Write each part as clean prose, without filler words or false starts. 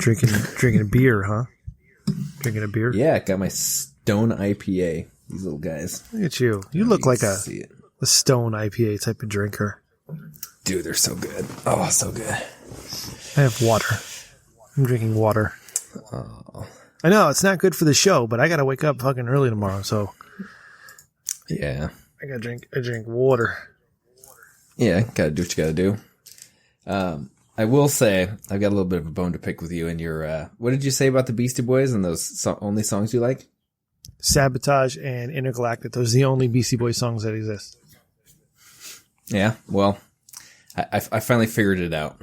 Drinking a beer, huh? Drinking a beer? Yeah, got my Stone IPA. These little guys. Look at you. You look like a Stone IPA type of drinker. Dude, they're so good. Oh, so good. I have water. I'm drinking water. Oh. I know, it's not good for the show, but I gotta wake up fucking early tomorrow, so. Yeah. I drink water. Yeah, gotta do what you gotta do. I will say, I've got a little bit of a bone to pick with you and your, what did you say about the Beastie Boys and those only songs you like? Sabotage and Intergalactic. Those are the only Beastie Boys songs that exist. Yeah, well, I finally figured it out.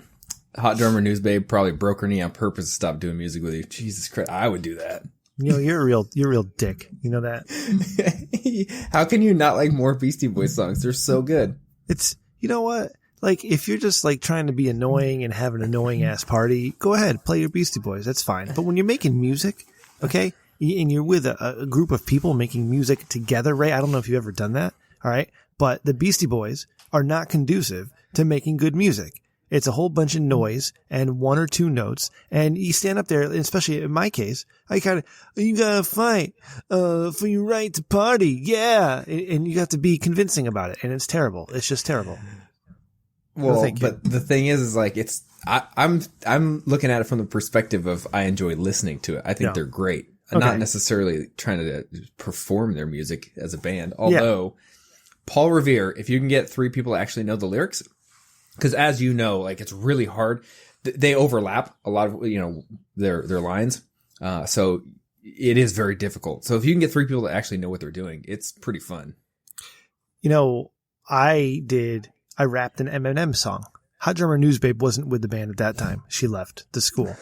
Hot Drummer News Babe probably broke her knee on purpose to stop doing music with you. Jesus Christ, I would do that. You know, you're a real dick. You know that? How can you not like more Beastie Boys songs? They're so good. It's, you know what? Like, if you're just like trying to be annoying and have an annoying ass party, go ahead, play your Beastie Boys. That's fine. But when you're making music, okay, and you're with a group of people making music together, Ray, I don't know if you've ever done that. All right. But the Beastie Boys are not conducive to making good music. It's a whole bunch of noise and one or two notes. And you stand up there, especially in my case, you gotta fight, for your right to party. Yeah. And you have to be convincing about it. And it's terrible. It's just terrible. Well, but the thing is like, I'm looking at it from the perspective of I enjoy listening to it. I think they're great. I'm not necessarily trying to perform their music as a band. Although Paul Revere, if you can get three people to actually know the lyrics, because as you know, like it's really hard. They overlap a lot of, you know, their lines. So it is very difficult. So if you can get three people to actually know what they're doing, it's pretty fun. You know, I rapped an Eminem song. Hot Drummer News Babe wasn't with the band at that time. She left the school.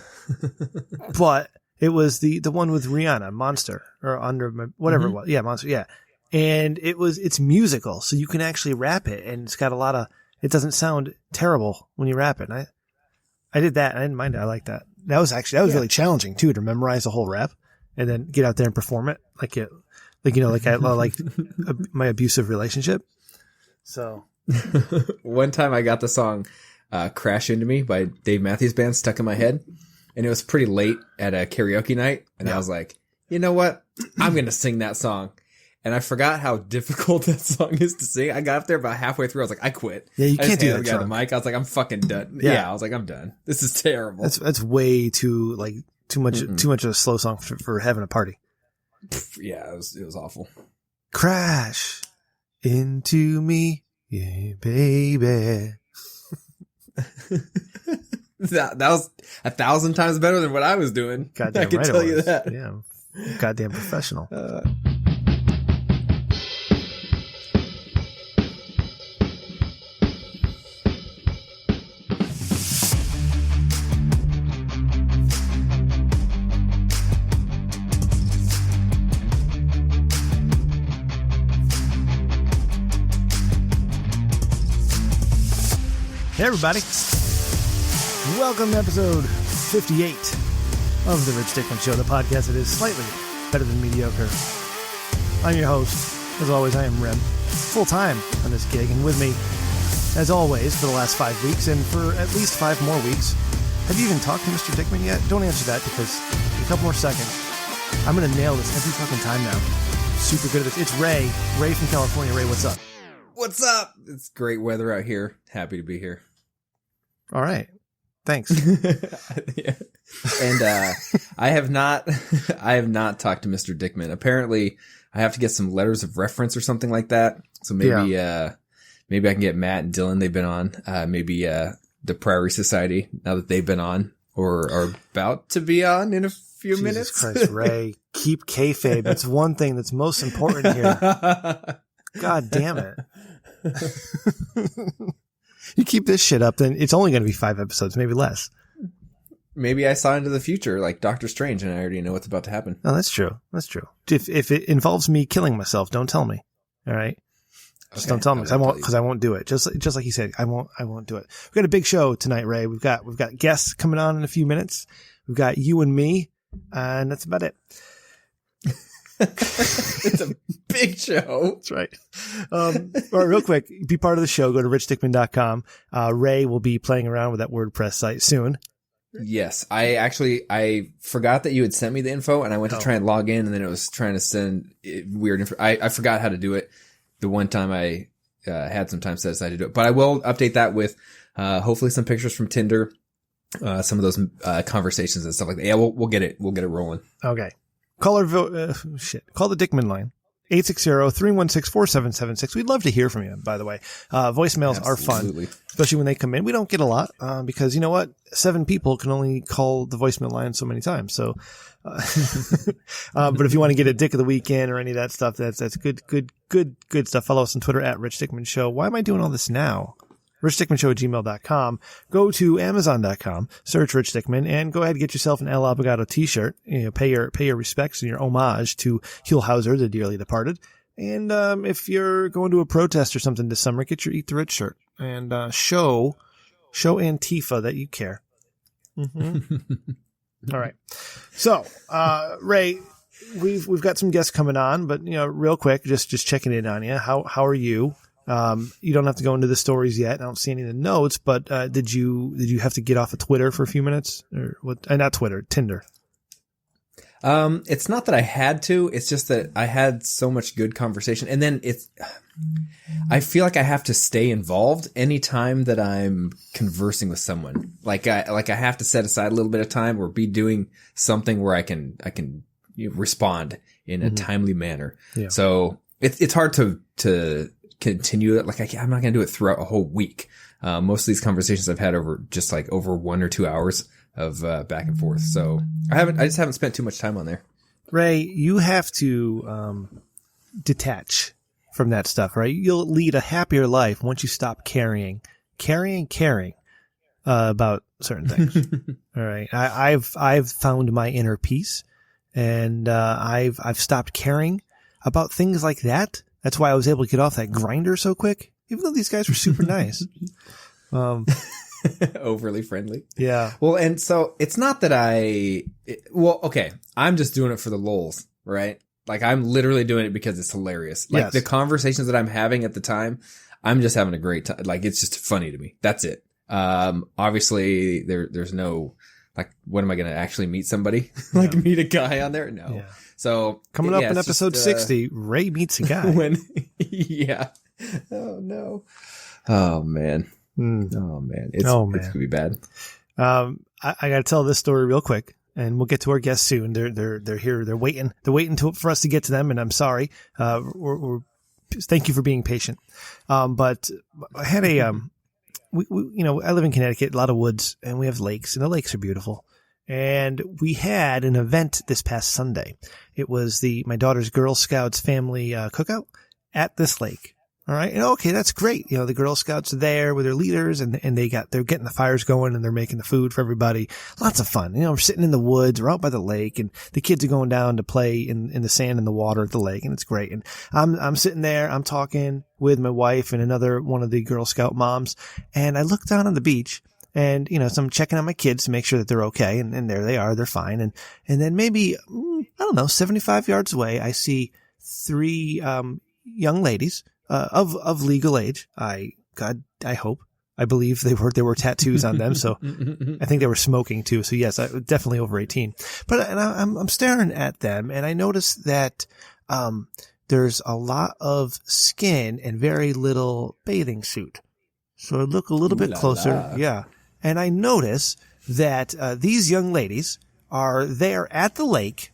But it was the one with Rihanna, Monster, or Under, whatever it was. Yeah, Monster, yeah. And it's musical, so you can actually rap it, and it's got it doesn't sound terrible when you rap it. And I did that, and I didn't mind it. I like that. That was really challenging, too, to memorize the whole rap, and then get out there and perform it, like my abusive relationship. So... One time I got the song Crash Into Me by Dave Matthews Band stuck in my head, and it was pretty late at a karaoke night, and I was like, you know what? I'm going to sing that song. And I forgot how difficult that song is to sing. I got up there about halfway through. I was like, I quit. Yeah, you can't do that. The mic. I was like, I'm fucking done. Yeah, I was like, I'm done. This is terrible. That's way too much of a slow song for having a party. Yeah, it was awful. Crash into me. Yeah, baby. that was 1,000 times better than what I was doing. Goddamn, I can tell you that. Yeah, goddamn professional. Hey everybody, welcome to episode 58 of The Rich Dickman Show, the podcast that is slightly better than mediocre. I'm your host, as always, I am Rem, full-time on this gig, and with me, as always, for the last 5 weeks, and for at least 5 more weeks. Have you even talked to Mr. Dickman yet? Don't answer that, because in a couple more seconds, I'm going to nail this every fucking time now. Super good at this. It's Ray from California. Ray, what's up? What's up? It's great weather out here. Happy to be here. All right. Thanks. Yeah. And I have not talked to Mr. Dickman. Apparently, I have to get some letters of reference or something like that. So maybe I can get Matt and Dylan. They've been on. Maybe the Priory Society, now that they've been on or are about to be on in a few minutes. Jesus Christ, Ray, keep kayfabe. That's one thing that's most important here. God damn it. You keep this shit up, then it's only going to be 5 episodes, maybe less. Maybe I saw into the future like Doctor Strange and I already know what's about to happen. No, that's true. That's true. If it involves me killing myself, don't tell me. All right? Just don't tell me because I won't do it. Just like he said, I won't do it. We've got a big show tonight, Ray. We've got guests coming on in a few minutes. We've got you and me, and that's about it. It's a big show. That's right. All right, real quick, be part of the show. Go to richdickman.com. Ray will be playing around with that WordPress site soon. Yes. I forgot that you had sent me the info, and I went to try and log in, and then it was trying to send weird info. I forgot how to do it the one time I had some time set aside to do it. But I will update that with hopefully some pictures from Tinder, some of those conversations and stuff like that. Yeah, we'll get it rolling. Okay. Call the Dickman line. 860-316-4776. We'd love to hear from you, by the way. Voicemails are fun, especially when they come in. We don't get a lot because you know what? 7 people can only call the voicemail line so many times. So, but if you want to get a Dick of the Weekend or any of that stuff, that's good stuff. Follow us on Twitter at Rich Dickman Show. Why am I doing all this now? RichDickmanShow@gmail.com. Go to Amazon.com, search Rich Dickman, and go ahead and get yourself an El Abogado t-shirt. You know, pay your respects and your homage to Huell Hauser, the dearly departed. And if you're going to a protest or something this summer, get your Eat the Rich shirt and show Antifa that you care. Mm-hmm. All right. So, Ray, we've got some guests coming on, but real quick, just checking in on you. How are you? You don't have to go into the stories yet. I don't see any of the notes, but did you have to get off of Twitter for a few minutes or what? Not Twitter, Tinder. It's not that I had to. It's just that I had so much good conversation, and then I feel like I have to stay involved anytime that I'm conversing with someone. Like I have to set aside a little bit of time or be doing something where I can respond in a timely manner. Yeah. So it's hard to continue it. Like I'm not going to do it throughout a whole week. Most of these conversations I've had over 1 or 2 hours of back and forth. So I just haven't spent too much time on there. Ray, you have to detach from that stuff, right? You'll lead a happier life once you stop caring about certain things. All right. I've found my inner peace, and I've stopped caring about things like that. That's why I was able to get off that grinder so quick, even though these guys were super nice. Overly friendly. Yeah. Well, and so it's not that okay, I'm just doing it for the lulz, right? Like I'm literally doing it because it's hilarious. Like the conversations that I'm having at the time, I'm just having a great time. Like it's just funny to me. That's it. Obviously there's no, like, when am I going to actually meet somebody? Like meet a guy on there? No. Yeah. So coming up in episode 60, Ray meets a guy. Yeah. Oh no. Oh man. Oh man. It's gonna be bad. I got to tell this story real quick, and we'll get to our guests soon. They're here. They're waiting for us to get to them, and I'm sorry. Thank you for being patient. But I had I live in Connecticut, a lot of woods, and we have lakes, and the lakes are beautiful. And we had an event this past Sunday. It was my daughter's Girl Scouts family cookout at this lake. All right. And okay, that's great. The Girl Scouts are there with their leaders, and they're getting the fires going, and they're making the food for everybody. Lots of fun. We're sitting in the woods, we're out by the lake, and the kids are going down to play in the sand and the water at the lake, and it's great. And I'm sitting there, I'm talking with my wife and another one of the Girl Scout moms, and I look down on the beach. And, so I'm checking on my kids to make sure that they're okay. And there they are. They're fine. And then maybe, 75 yards away, I see 3, young ladies, of legal age. I believe there were tattoos on them. So I think they were smoking too. So yes, definitely over 18. But I'm staring at them, and I notice that, there's a lot of skin and very little bathing suit. So I look a little bit closer. Yeah. And I notice that these young ladies are there at the lake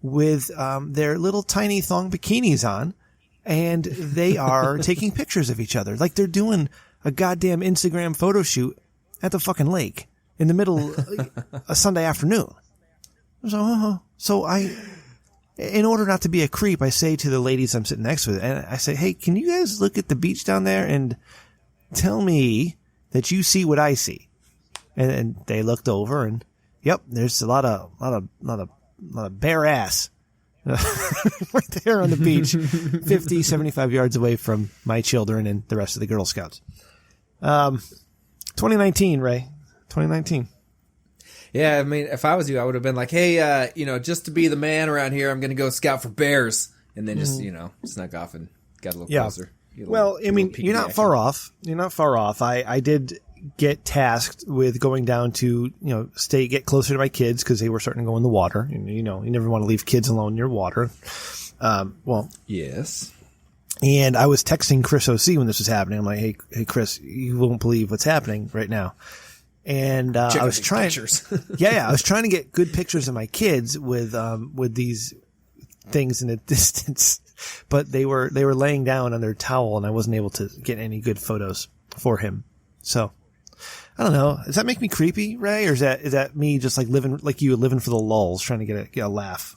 with their little tiny thong bikinis on, and they are taking pictures of each other. Like they're doing a goddamn Instagram photo shoot at the fucking lake in the middle of a Sunday afternoon. So in order not to be a creep, I say to the ladies I'm sitting next to, and I say, hey, can you guys look at the beach down there and tell me that you see what I see? And they looked over, and yep, there's a lot of bare ass right there on the beach, 50, 75 yards away from my children and the rest of the Girl Scouts. 2019, Ray. 2019. Yeah, I mean, if I was you, I would have been like, hey, just to be the man around here, I'm going to go scout for bears. And then just, snuck off and got a little closer. Well, I mean, you're not far off. I did get tasked with going down to, get closer to my kids because they were starting to go in the water. And, you never want to leave kids alone near water. Yes. And I was texting Chris O.C. when this was happening. I'm like, hey, Chris, you won't believe what's happening right now. And I was trying pictures. I was trying to get good pictures of my kids with these things in a distance, but they were laying down on their towel and I wasn't able to get any good photos for him. So I don't know. Does that make me creepy, Ray? Or is that me just like living for the lulls, trying to get a laugh?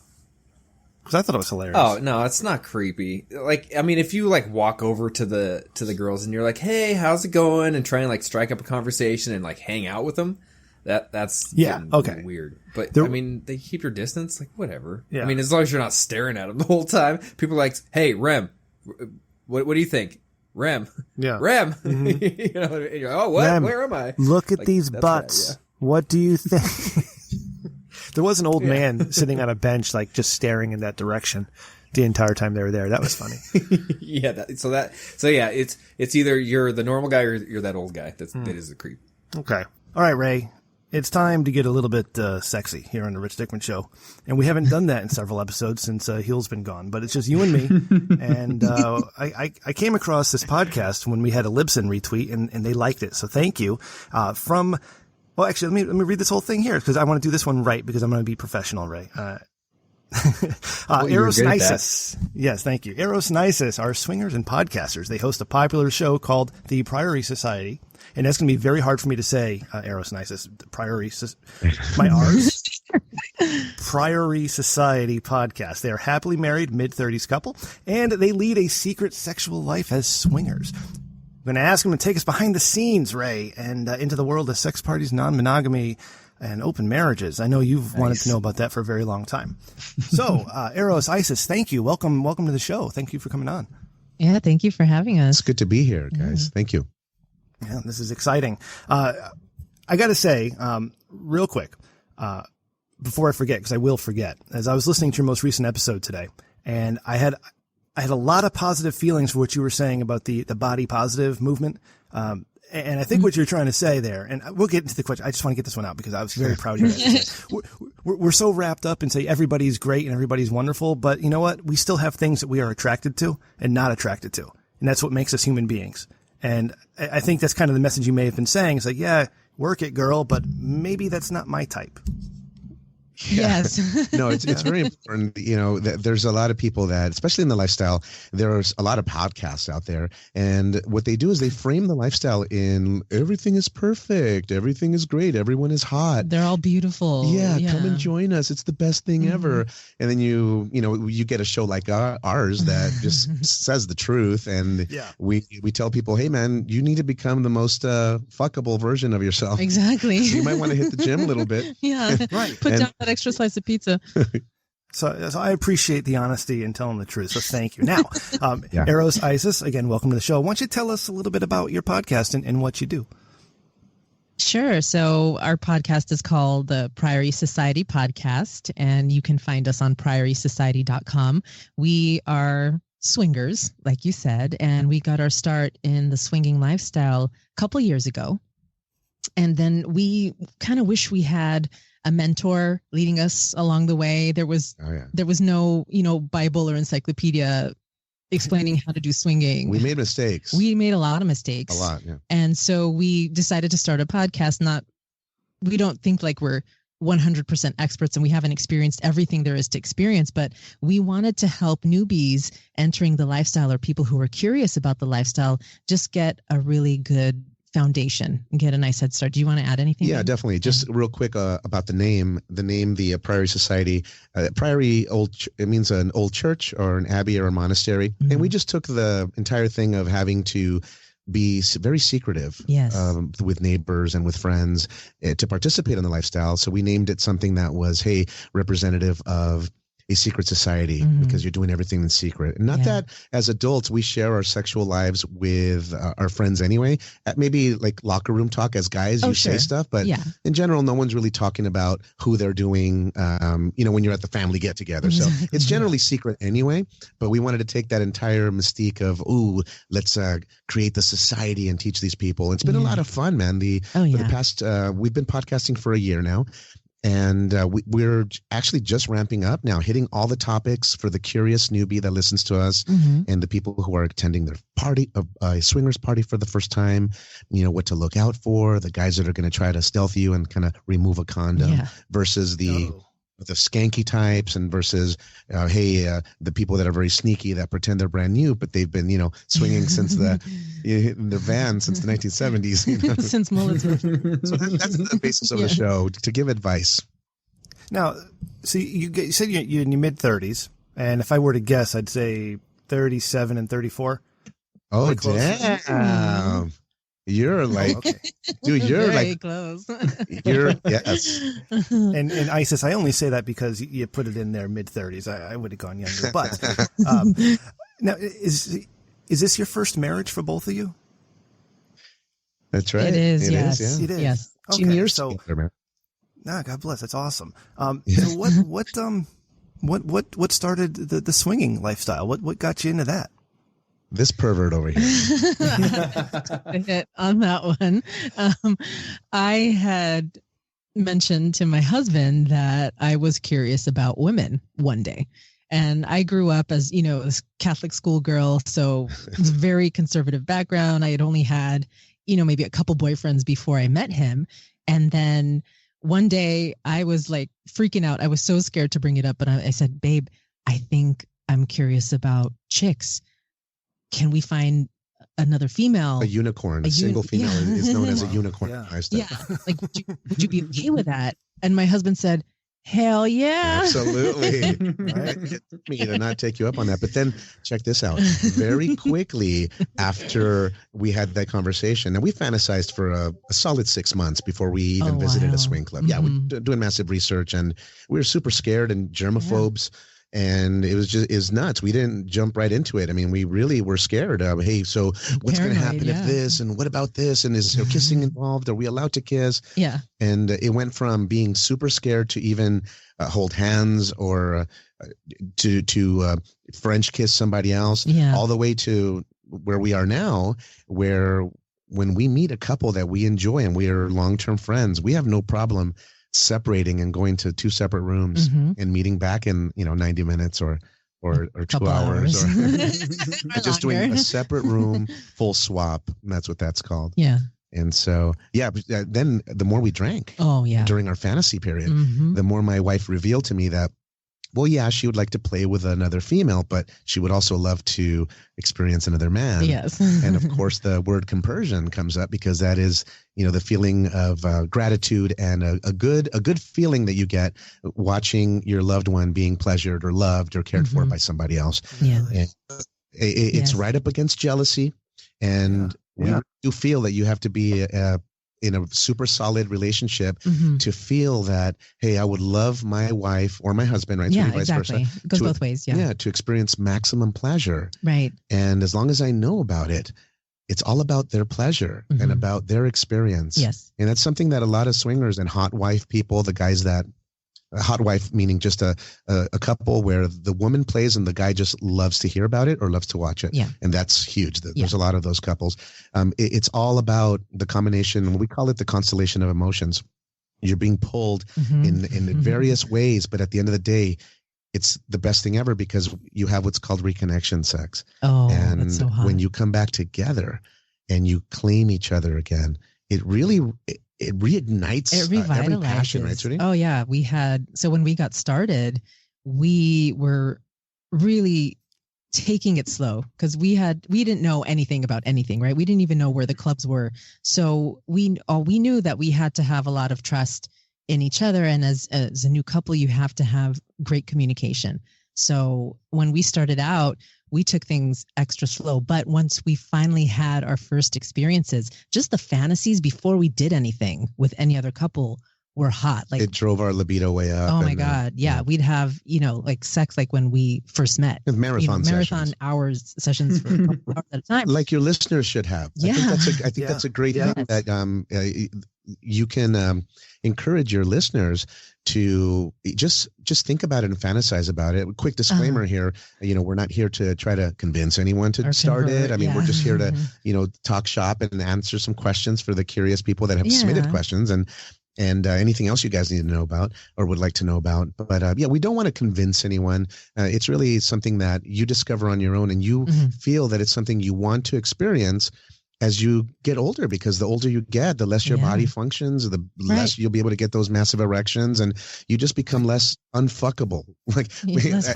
Because I thought it was hilarious. Oh, no, it's not creepy. Like, I mean, if you like walk over to the girls and you're like, hey, how's it going? And try and like strike up a conversation and like hang out with them. That's weird. But I mean, they keep your distance, like whatever. Yeah. I mean, as long as you're not staring at them the whole time. People are like, hey, Rem, what do you think? Rem. Yeah. Rem. Mm-hmm. And you're like, oh, what? Rem, where am I? Look at these butts. Right, yeah. What do you think? There was an old man sitting on a bench, like just staring in that direction the entire time they were there. That was funny. It's either you're the normal guy or you're that old guy. That is the creep. Okay. All right, Ray. It's time to get a little bit sexy here on the Rich Dickman Show. And we haven't done that in several episodes since Heel's been gone, but it's just you and me. And I came across this podcast when we had a Libsyn retweet and they liked it. So thank you. Well, actually, let me read this whole thing here because I want to do this one right because I'm going to be professional, Ray. Eros and Isis. Yes, thank you. Eros and Isis are swingers and podcasters. They host a popular show called the Priory Society. And that's going to be very hard for me to say, Eros and Isis. My R's. Priory Society podcast. They are happily married, mid-30s couple, and they lead a secret sexual life as swingers. I'm going to ask him to take us behind the scenes, Ray, and into the world of sex parties, non-monogamy, and open marriages. I know you've wanted to know about that for a very long time. So, Eros, Isis, thank you. Welcome to the show. Thank you for coming on. Yeah, thank you for having us. It's good to be here, guys. Thank you. Yeah, this is exciting. I got to say, real quick, before I forget, because I will forget, as I was listening to your most recent episode today, and I had a lot of positive feelings for what you were saying about the body positive movement. And I think what you're trying to say there, and we'll get into the question. I just want to get this one out because I was very proud of you. We're so wrapped up and say everybody's great and everybody's wonderful, but you know what? We still have things that we are attracted to and not attracted to. And that's what makes us human beings. And I think that's kind of the message you may have been saying. It's like, yeah, work it, girl, but maybe that's not my type. Yes. No, it's very important. There's a lot of people that, especially in the lifestyle, there's a lot of podcasts out there. And what they do is they frame the lifestyle in everything is perfect. Everything is great. Everyone is hot. They're all beautiful. Yeah. Come and join us. It's the best thing ever. And then you get a show like ours that just says the truth. And we tell people, hey, man, you need to become the most fuckable version of yourself. Exactly. So you might want to hit the gym a little bit. Yeah. Right. Put down that extra slice of pizza. So I appreciate the honesty and telling the truth. So thank you. Now, Eros, Isis, again, welcome to the show. Why don't you tell us a little bit about your podcast and what you do? Sure. So our podcast is called the Priory Society Podcast, and you can find us on priorysociety.com. We are swingers, like you said, and we got our start in the swinging lifestyle a couple years ago. And then we kind of wish we had a mentor leading us along the way. There was no, Bible or encyclopedia explaining how to do swinging. We made mistakes. We made a lot of mistakes. A lot, yeah. And so we decided to start a podcast. We don't think like we're 100% experts and we haven't experienced everything there is to experience, but we wanted to help newbies entering the lifestyle or people who are curious about the lifestyle just get a really good foundation and get a nice head start. Do you want to add anything? Yeah, definitely. Just real quick about the name. The Priory Society. Priory, it means an old church or an abbey or a monastery. Mm-hmm. And we just took the entire thing of having to be very secretive with neighbors and with friends to participate in the lifestyle. So we named it something that was, representative of a secret society because you're doing everything in secret. And not that as adults we share our sexual lives with our friends anyway. At maybe like locker room talk as guys, say stuff, but in general, no one's really talking about who they're doing. When you're at the family get together, so it's generally secret anyway. But we wanted to take that entire mystique of let's create the society and teach these people. It's been a lot of fun, man. For the past we've been podcasting for a year now. And we're actually just ramping up now, hitting all the topics for the curious newbie that listens to us and the people who are attending their party, a swingers party for the first time, what to look out for, the guys that are going to try to stealth you and kind of remove a condom versus the skanky types and versus, the people that are very sneaky that pretend they're brand new, but they've been, swinging since the van since the 1970s. Since mullets. So that's the basis of the show, to give advice. Now, see, you said you're in your mid-30s, and if I were to guess, I'd say 37 and 34. Oh, damn. You're like, dude, you're very like close. Yes. And Isis, I only say that because you put it in there mid-30s. I would have gone younger. But now, is this your first marriage for both of you? That's right. It is. Yes. It is. Yes. Okay, 10 years so, together, man. God bless. That's awesome. So what started the swinging lifestyle? What got you into that? This pervert over here. Hit on that one. I had mentioned to my husband that I was curious about women one day. And I grew up as, a Catholic schoolgirl, so it was a very conservative background. I had only had, maybe a couple boyfriends before I met him. And then one day I was like freaking out. I was so scared to bring it up, but I said, babe, I think I'm curious about chicks. Can we find another female? A unicorn, a single female is known as a unicorn. Yeah. Like, would you be okay with that? And my husband said, hell yeah. Absolutely. Right? It took me to not take you up on that. But then check this out. Very quickly after we had that conversation, and we fantasized for a solid 6 months before we even visited a swing club. Yeah, we're doing massive research, and we were super scared and germaphobes. Yeah. And it was nuts. We didn't jump right into it. I mean, we really were scared of, hey, so what's going to happen if this, and what about this? And is there kissing involved? Are we allowed to kiss? Yeah. And it went from being super scared to even hold hands or to French kiss somebody else, all the way to where we are now, where when we meet a couple that we enjoy and we are long-term friends, we have no problem separating and going to two separate rooms and meeting back in 90 minutes or 2 hours or just doing a separate room full swap, and that's what that's called. And so then the more we drank during our fantasy period, the more my wife revealed to me that, well, yeah, she would like to play with another female, but she would also love to experience another man. Yes. And of course, the word compersion comes up because that is, the feeling of gratitude and a good feeling that you get watching your loved one being pleasured or loved or cared for by somebody else. Yeah. And it's right up against jealousy. And we do feel that you have to be in a super solid relationship to feel that, hey, I would love my wife or my husband, right? Yeah, vice exactly. versa, it goes both ways. Yeah. To experience maximum pleasure. Right. And as long as I know about it, it's all about their pleasure and about their experience. Yes. And that's something that a lot of swingers and hot wife people, the guys that, hot wife meaning just a couple where the woman plays and the guy just loves to hear about it or loves to watch it. Yeah. And that's huge. There's a lot of those couples. It's all about the combination. We call it the constellation of emotions. You're being pulled in various ways, but at the end of the day, it's the best thing ever because you have what's called reconnection sex. Oh, and that's so hot. When you come back together and you claim each other again, it really it reignites every passion, right, Trudy? Oh, yeah. So when we got started, we were really taking it slow because we didn't know anything about anything, right? We didn't even know where the clubs were. So we knew that we had to have a lot of trust in each other. And as a new couple, you have to have great communication. So when we started out, we took things extra slow. But once we finally had our first experiences, just the fantasies before we did anything with any other couple were hot. Like it drove our libido way up. Oh my God. Yeah. We'd have, like sex like when we first met. Marathon sessions. Sessions for a couple hours at a time. Like your listeners should have. Yeah. I think that's a great thing that you can encourage your listeners to just think about it and fantasize about it. Quick disclaimer here, we're not here to try to convince anyone to start it. I mean, we're just here to, talk shop and answer some questions for the curious people that have submitted questions and anything else you guys need to know about or would like to know about. But we don't want to convince anyone. It's really something that you discover on your own, and you feel that it's something you want to experience as you get older, because the older you get, the less your body functions, the less you'll be able to get those massive erections, and you just become less unfuckable. Less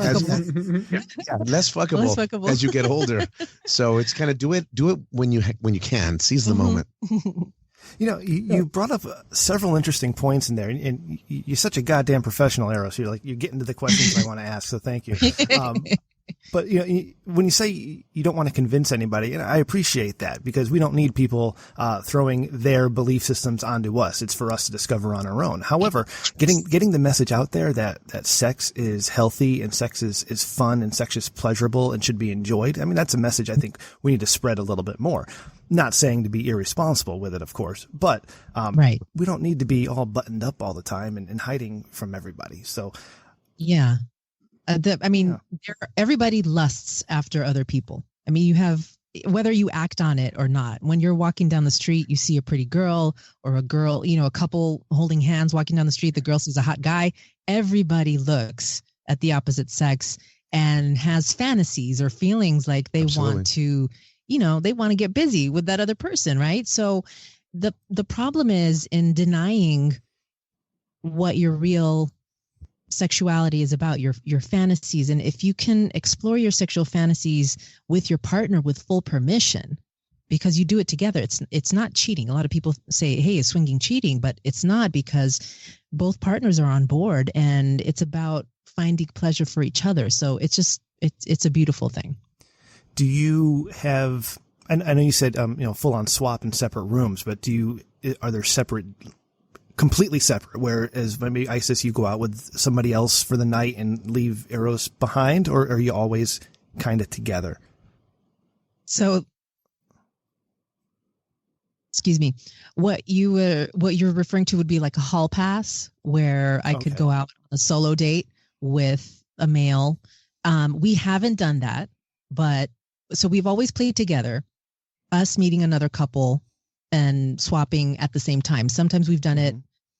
fuckable as you get older. So it's kind of do it when you can, seize the moment. You brought up several interesting points in there, and you're such a goddamn professional, Eros. You're getting to the questions I want to ask, so thank you. But when you say you don't want to convince anybody, and I appreciate that, because we don't need people throwing their belief systems onto us. It's for us to discover on our own. However, getting the message out there that sex is healthy and sex is fun and sex is pleasurable and should be enjoyed. I mean, that's a message I think we need to spread a little bit more. Not saying to be irresponsible with it, of course, but we don't need to be all buttoned up all the time and hiding from everybody. So, yeah. Everybody lusts after other people. I mean, you have, whether you act on it or not, when you're walking down the street, you see a pretty girl or a girl, a couple holding hands walking down the street, the girl sees a hot guy. Everybody looks at the opposite sex and has fantasies or feelings like they want to, they want to get busy with that other person, right? So the problem is in denying what your real sexuality is about, your fantasies. And if you can explore your sexual fantasies with your partner with full permission, because you do it together, it's not cheating. A lot of people say, hey, is swinging cheating? But it's not, because both partners are on board, and it's about finding pleasure for each other. So it's a beautiful thing. Do you have, I know you said, full on swap in separate rooms, but are there completely separate, whereas maybe Isis, you go out with somebody else for the night and leave Eros behind, or are you always kind of together? So, excuse me, what you're referring to would be like a hall pass, where I could go out on a solo date with a male. We haven't done that, but so we've always played together, us meeting another couple and swapping at the same time. Sometimes we've done it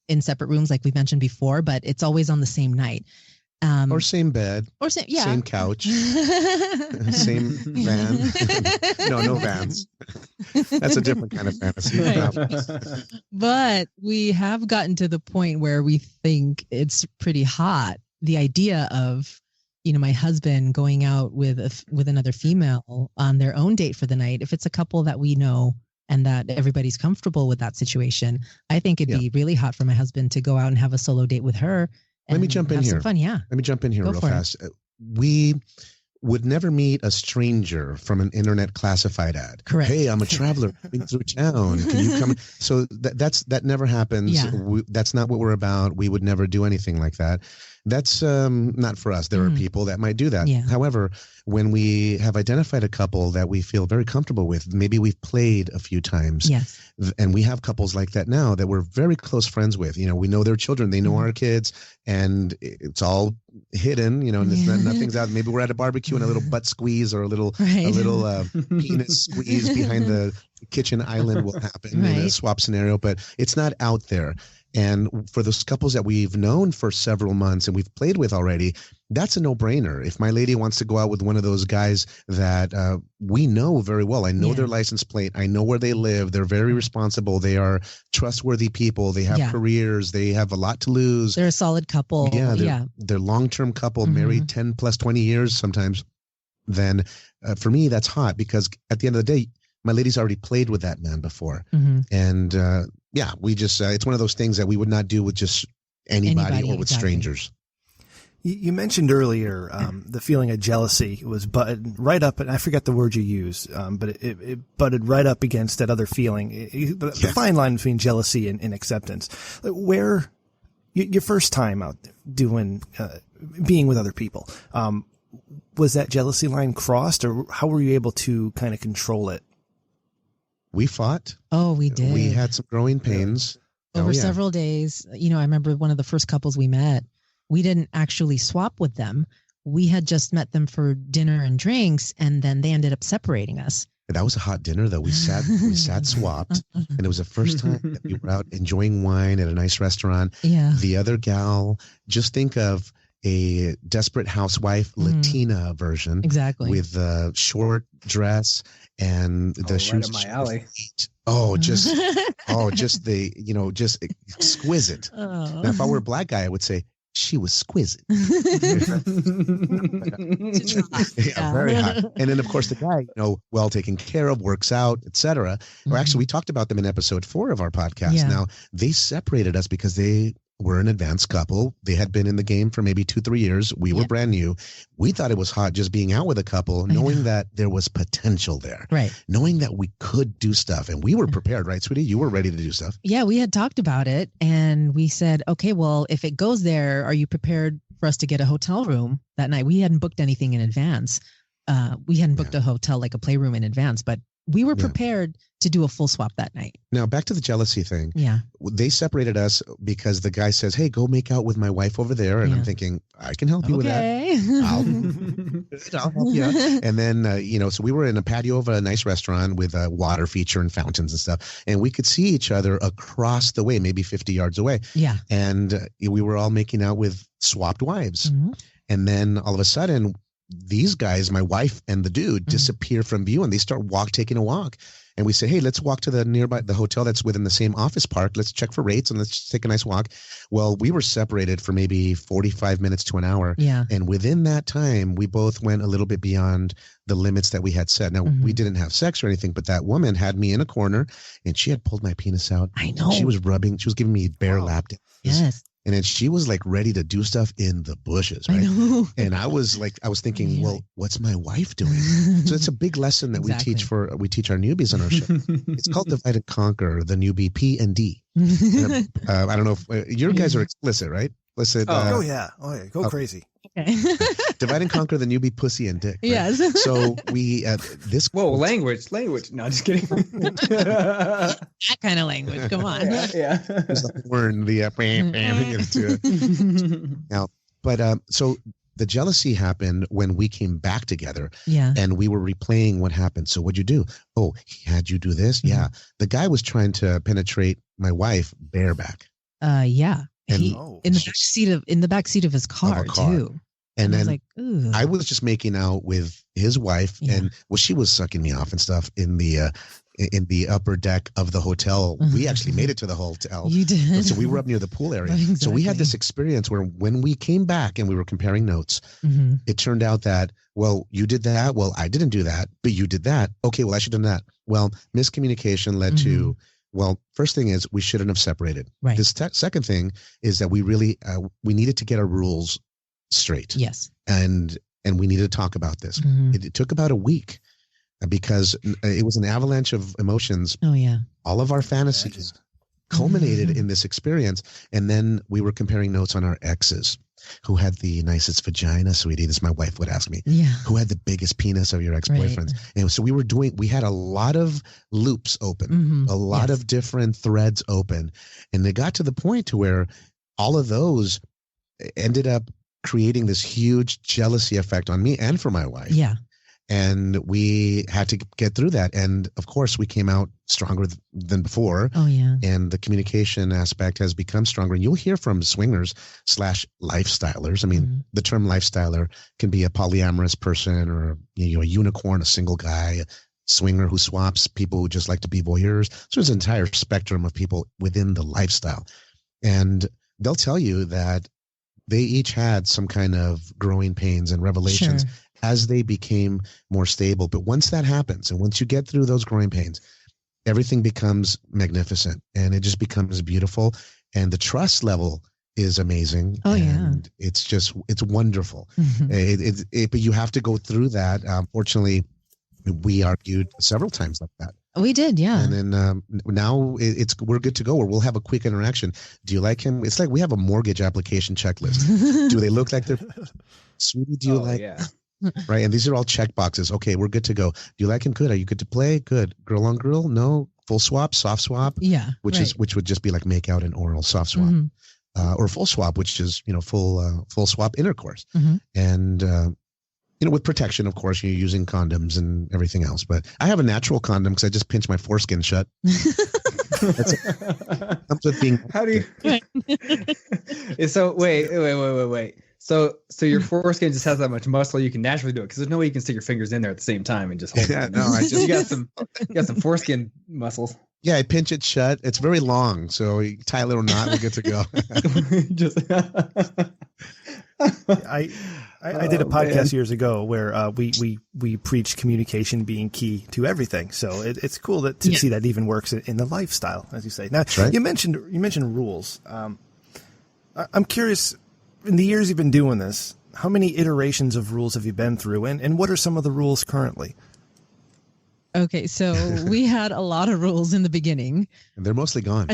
in separate rooms, like we mentioned before, but it's always on the same night. Or same bed. Or same couch. Same van. No vans. That's a different kind of fantasy. Right. But we have gotten to the point where we think it's pretty hot, the idea of, my husband going out with another female on their own date for the night. If it's a couple that we know and that everybody's comfortable with that situation, I think it'd be really hot for my husband to go out and have a solo date with her. Let me jump in here. Some fun, yeah. Let me jump in here real fast. We would never meet a stranger from an internet classified ad. Correct. Hey, I'm a traveler coming through town. Can you come? So that never happens. Yeah. That's not what we're about. We would never do anything like that. That's not for us. There are people that might do that. Yeah. However, when we have identified a couple that we feel very comfortable with, maybe we've played a few times, yes, and we have couples like that now that we're very close friends with. We know their children, they know our kids, and it's all hidden. And nothing's out. Maybe we're at a barbecue and a little butt squeeze or a little penis squeeze behind the kitchen island will happen in a swap scenario, but it's not out there. And for those couples that we've known for several months and we've played with already, that's a no-brainer. If my lady wants to go out with one of those guys that we know very well, I know their license plate, I know where they live, they're very responsible, they are trustworthy people, they have careers, they have a lot to lose. They're a solid couple. They're long-term couple, married 10 plus 20 years sometimes. Then for me, that's hot, because at the end of the day, my lady's already played with that man before. And we just, it's one of those things that we would not do with just anybody or with strangers. You mentioned earlier the feeling of jealousy was butted right up, and I forget the word you used, but it butted right up against that other feeling. The fine line between jealousy and acceptance. Where your first time out doing, being with other people, was that jealousy line crossed, or how were you able to kind of control it? We fought. Oh, we did. We had some growing pains. Over several days. You know, I remember one of the first couples we met, we didn't actually swap with them. We had just met them for dinner and drinks, and then they ended up separating us. That was a hot dinner, though. We sat swapped, and it was the first time that we were out enjoying wine at a nice restaurant. Yeah. The other gal, just think of a Desperate Housewife Latina version. Exactly. With a short dress and the shoes. Right up my alley. Just the, just exquisite. Oh. Now, if I were a black guy, I would say, she was exquisite. Yeah, very hot. And then, of course, the guy, well taken care of, works out, etc. Or actually, we talked about them in episode 4 of our podcast. Yeah. Now, they separated us because they were an advanced couple. They had been in the game for maybe 2-3 years. We were brand new. We thought it was hot just being out with a couple, knowing that there was potential there. Right. Knowing that we could do stuff. And we were prepared, right, sweetie? You were ready to do stuff. Yeah, we had talked about it, and we said, okay, well, if it goes there, are you prepared for us to get a hotel room that night? We hadn't booked anything in advance. We hadn't booked a hotel, like a playroom in advance, but we were prepared to do a full swap that night. Now, back to the jealousy thing. Yeah. They separated us because the guy says, hey, go make out with my wife over there. And I'm thinking, I can help you with that. I'll help you out. And then, so we were in a patio of a nice restaurant with a water feature and fountains and stuff. And we could see each other across the way, maybe 50 yards away. Yeah. And we were all making out with swapped wives. Mm-hmm. And then all of a sudden, these guys, my wife and the dude, disappear from view, and they start taking a walk. And we say, hey, let's walk to the hotel that's within the same office park. Let's check for rates and let's take a nice walk. Well, we were separated for maybe 45 minutes to an hour. Yeah. And within that time, we both went a little bit beyond the limits that we had set. Now, we didn't have sex or anything, but that woman had me in a corner, and she had pulled my penis out. I know. She was giving me bare lap dances. Yes. And then she was like ready to do stuff in the bushes, right? I know. And I was thinking, well, what's my wife doing? So it's a big lesson that we teach our newbies on our show. It's called Divide and Conquer, the newbie P&D. I don't know if you guys are explicit, right? Explicit. Oh yeah, go crazy. Okay. Divide and Conquer, the newbie Pussy and Dick. Right? Yes. So we language. No, just kidding. That kind of language. Come on. Yeah. Now, but so the jealousy happened when we came back together. Yeah. And we were replaying what happened. So what'd you do? Oh, he had you do this? Mm-hmm. Yeah. The guy was trying to penetrate my wife bareback. Yeah. And in the back seat of his car, too. And then I was just making out with his wife, and she was sucking me off and stuff in the upper deck of the hotel. We actually made it to the hotel. You did. So we were up near the pool area. Exactly. So we had this experience where when we came back and we were comparing notes, it turned out that, well, you did that. Well, I didn't do that, but you did that. Okay, well, I should have done that. Well, miscommunication led to, well, first thing is we shouldn't have separated. Right. This second thing is that we really, we needed to get our rules straight. Yes. And we needed to talk about this. It took about a week because it was an avalanche of emotions. Oh, yeah. All of our fantasies culminated in this experience. And then we were comparing notes on our exes. Who had the nicest vagina, sweetie? This my wife would ask me. Yeah. Who had the biggest penis of your ex-boyfriends? Right. And so we had a lot of loops open, a lot of different threads open. And they got to the point to where all of those ended up creating this huge jealousy effect on me and for my wife. Yeah. And we had to get through that. And of course, we came out stronger than before. Oh, yeah. And the communication aspect has become stronger. And you'll hear from swingers / lifestylers. I mean, the term lifestyler can be a polyamorous person or a unicorn, a single guy, a swinger who swaps, people who just like to be voyeurs. So there's an entire spectrum of people within the lifestyle. And they'll tell you that they each had some kind of growing pains and revelations as they became more stable. But once that happens, and once you get through those growing pains, everything becomes magnificent and it just becomes beautiful. And the trust level is amazing. Oh, and it's wonderful. But you have to go through that. Fortunately, we argued several times like that. We did, yeah. And then now we're good to go, or we'll have a quick interaction. Do you like him? It's like we have a mortgage application checklist. Do they look like they're sweetie? Do you like? Yeah. Right, and these are all check boxes. Okay, we're good to go. Do you like him? Good. Are you good to play? Good. Girl on girl? No. Full swap, soft swap. Yeah, which would just be like make out and oral. Soft swap, or full swap, which is full swap intercourse, and with protection, of course, you're using condoms and everything else. But I have a natural condom because I just pinch my foreskin shut. That's it. Comes with being. How do you? So wait. So your foreskin just has that much muscle, you can naturally do it because there's no way you can stick your fingers in there at the same time and just hold it. No, you got some foreskin muscles. Yeah, I pinch it shut. It's very long, so you tie a little knot and we're good to go. I did a podcast years ago where we preached communication being key to everything. So it's cool to see that even works in the lifestyle, as you say. Now, right. you mentioned rules. I'm curious. In the years you've been doing this, how many iterations of rules have you been through, and what are some of the rules currently? Okay, so we had a lot of rules in the beginning. And they're mostly gone.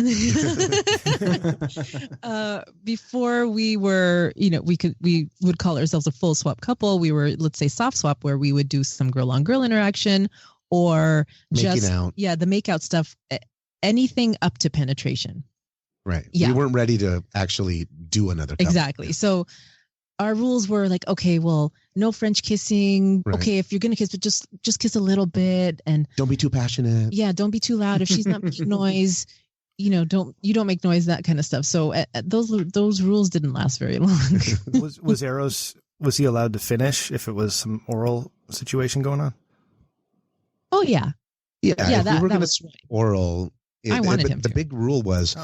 Before we were, we would call ourselves a full swap couple. We were, let's say, soft swap, where we would do some girl on girl interaction or making out. Yeah, the make out stuff, anything up to penetration. Right. Yeah. We weren't ready to actually do another couple. Exactly. So our rules were like, okay, well, no French kissing. Right. Okay, if you're gonna kiss, but just kiss a little bit, and don't be too passionate. Yeah, don't be too loud. If she's not making noise, don't make noise, that kind of stuff. So those rules didn't last very long. Was Eros, was he allowed to finish if it was some oral situation going on? Oh yeah. Yeah. If we were going to swap oral, I wanted him the to. big rule was.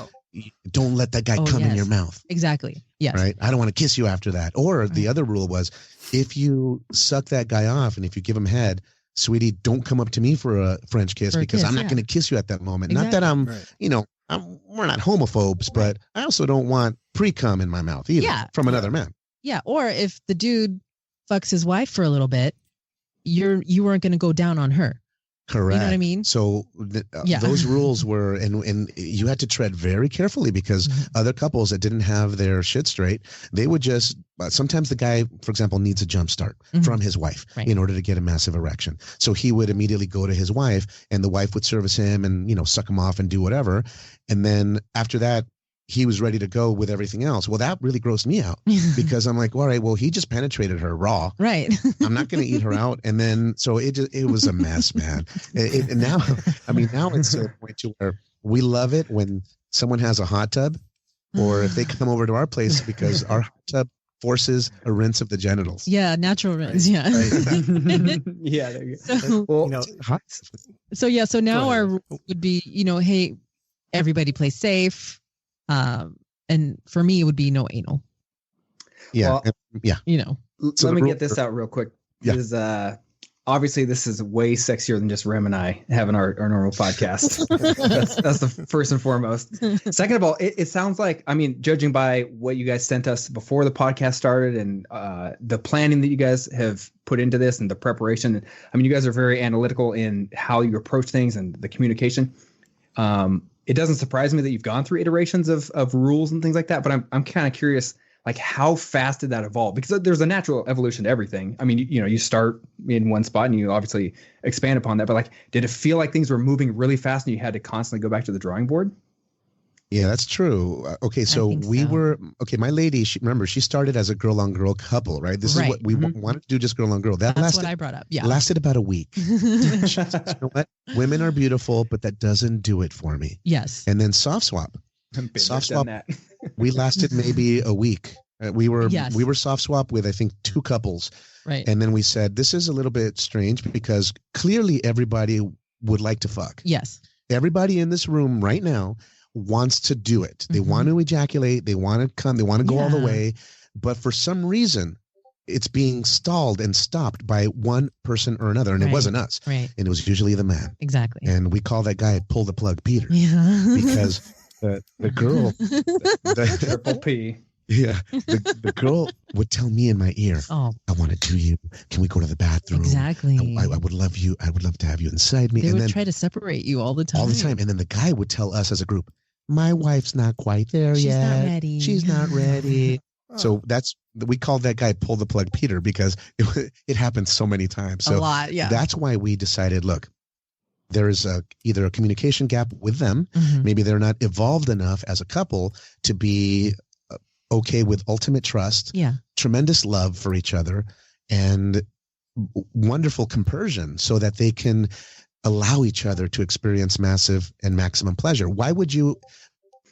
Don't let that guy come in your mouth. Exactly. Yes. Right. I don't want to kiss you after that. Or the other rule was, if you suck that guy off and if you give him head, sweetie, don't come up to me for a French kiss because I'm not going to kiss you at that moment. Exactly. Not that we're not homophobes, but I also don't want pre-cum in my mouth either from another man. Yeah. Or if the dude fucks his wife for a little bit, you weren't going to go down on her. Correct. You know what I mean? So those rules were, and you had to tread very carefully because other couples that didn't have their shit straight, they would just, sometimes the guy, for example, needs a jump start from his wife in order to get a massive erection. So he would immediately go to his wife and the wife would service him and, suck him off and do whatever. And then after that, he was ready to go with everything else. Well, that really grossed me out because I'm like, all right, well, he just penetrated her raw. Right. I'm not going to eat her out. And then, so it was a mess, man. And now it's to the point to where we love it when someone has a hot tub or if they come over to our place because our hot tub forces a rinse of the genitals. Yeah. Natural rinse. Right. Yeah. Right. Yeah. There you go. So now our rule would be, hey, everybody play safe. And for me, it would be no anal. Yeah. Well, let me get this out real quick. Yeah. Because obviously this is way sexier than just Rem and I having our normal podcast. that's the first and foremost. Second of all, it sounds like, judging by what you guys sent us before the podcast started and the planning that you guys have put into this and the preparation, you guys are very analytical in how you approach things and the communication. It doesn't surprise me that you've gone through iterations of rules and things like that, but I'm kind of curious, like how fast did that evolve? Because there's a natural evolution to everything. You start in one spot and you obviously expand upon that, but like, did it feel like things were moving really fast and you had to constantly go back to the drawing board? Yeah, that's true. Okay, so my lady, she started as a girl on girl couple, right? This is what we wanted to do, just girl on girl. That's what I brought up. Yeah. Lasted about a week. You know what? Women are beautiful, but that doesn't do it for me. Yes. And then soft swap. We lasted maybe a week. We were soft swap with, I think, 2 couples. Right. And then we said, this is a little bit strange because clearly everybody would like to fuck. Yes. Everybody in this room right now wants to do it. They want to ejaculate. They want to come. They want to go all the way. But for some reason, it's being stalled and stopped by one person or another. And it wasn't us. Right. And it was usually the man. Exactly. And we call that guy Pull the Plug Peter. Yeah. Because the girl. Triple P. Yeah. The girl would tell me in my ear, I want to do you. Can we go to the bathroom? Exactly. I would love you. I would love to have you inside me. They would try to separate you all the time. All the time. And then the guy would tell us as a group, my wife's not quite there yet. She's not ready. She's not ready. So we called that guy Pull the Plug Peter because it happened so many times. So a lot, yeah. That's why we decided, look, there is either a communication gap with them. Mm-hmm. Maybe they're not evolved enough as a couple to be okay with ultimate trust, tremendous love for each other, and wonderful compersion so that they can allow each other to experience massive and maximum pleasure. Why would you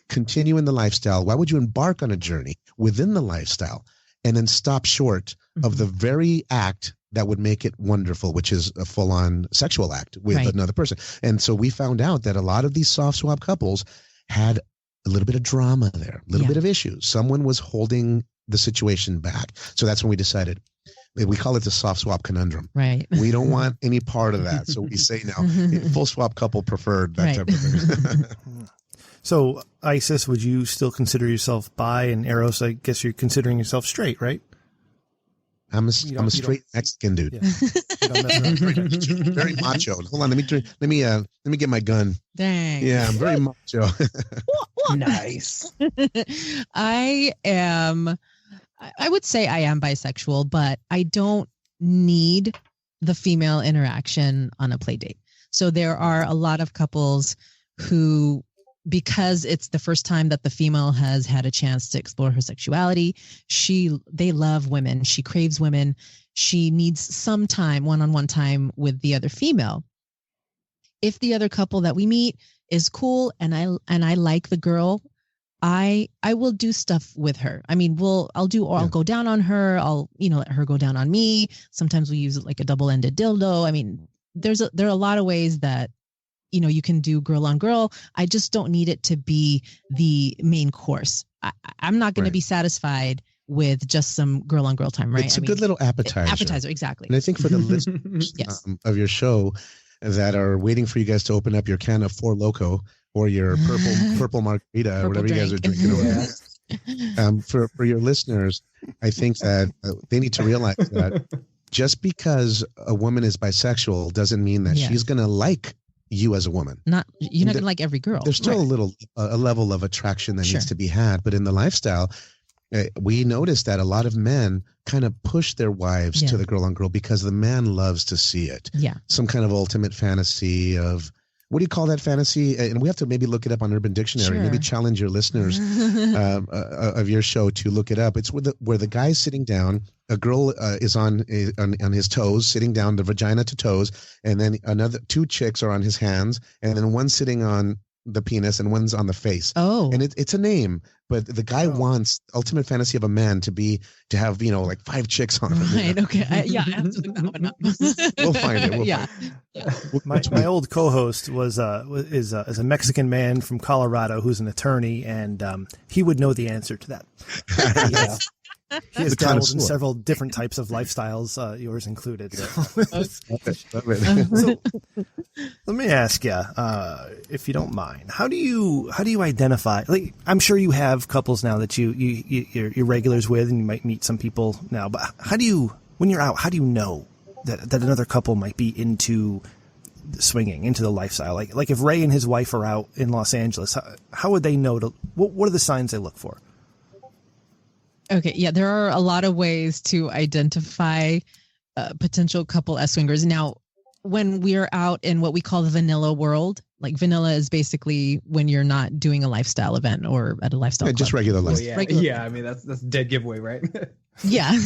continue in the lifestyle? Why would you embark on a journey within the lifestyle and then stop short of the very act that would make it wonderful, which is a full-on sexual act with another person? And so we found out that a lot of these soft swap couples had a little bit of drama there, a little bit of issues. Someone was holding the situation back. So that's when we decided, we call it the soft swap conundrum. Right. We don't want any part of that. So we say now, full swap couple preferred, that type of thing. So, Isis, would you still consider yourself bi? And Eros, I guess you're considering yourself straight, right? I'm a straight Mexican dude. Very macho. Hold on, let me get my gun. Dang. Yeah, I'm very macho. Nice. I would say I am bisexual, but I don't need the female interaction on a play date. So there are a lot of couples who, because it's the first time that the female has had a chance to explore her sexuality, they love women. She craves women. She needs some time, one-on-one time with the other female. If the other couple that we meet is cool and I like the girl, I will do stuff with her. I mean, I'll go down on her. I'll, let her go down on me. Sometimes we use it like a double-ended dildo. I mean, there are a lot of ways that you can do girl on girl. I just don't need it to be the main course. I'm not going to be satisfied with just some girl on girl time, right? It's a good little appetizer. Appetizer, exactly. And I think for the listeners of your show that are waiting for you guys to open up your can of Four Loko or your purple margarita or whatever you guys are drinking over. For your listeners, I think that they need to realize that just because a woman is bisexual doesn't mean that she's going to like you as a woman. You're not gonna like every girl. There's still a level of attraction that needs to be had, but in the lifestyle, we noticed that a lot of men kind of push their wives to the girl on girl because the man loves to see it. Yeah, some kind of ultimate fantasy of, what do you call that fantasy? And we have to maybe look it up on Urban Dictionary. Maybe challenge your listeners of your show to look it up. It's where the guy's sitting down, a girl is on his toes, sitting down, the vagina to toes, and then two chicks are on his hands, and then one's sitting on the penis and one's on the face. Oh, and it's a name, but the guy wants ultimate fantasy of a man to have like 5 chicks on him. Right. Okay. I have to look that one up. We'll find it. My old co-host is a Mexican man from Colorado who's an attorney, and he would know the answer to that. He has dabbled in several different types of lifestyles, yours included. So, let me ask you, if you don't mind, how do you identify? Like, I'm sure you have couples now that you're regulars with, and you might meet some people now. But when you're out, how do you know that another couple might be into swinging, into the lifestyle? Like if Ray and his wife are out in Los Angeles, how would they know? What are the signs they look for? Okay, yeah, there are a lot of ways to identify potential couple as swingers. Now, when we're out in what we call the vanilla world, like vanilla is basically when you're not doing a lifestyle event or at a lifestyle club. Just regular life. Yeah, I mean, that's dead giveaway, right? Yeah.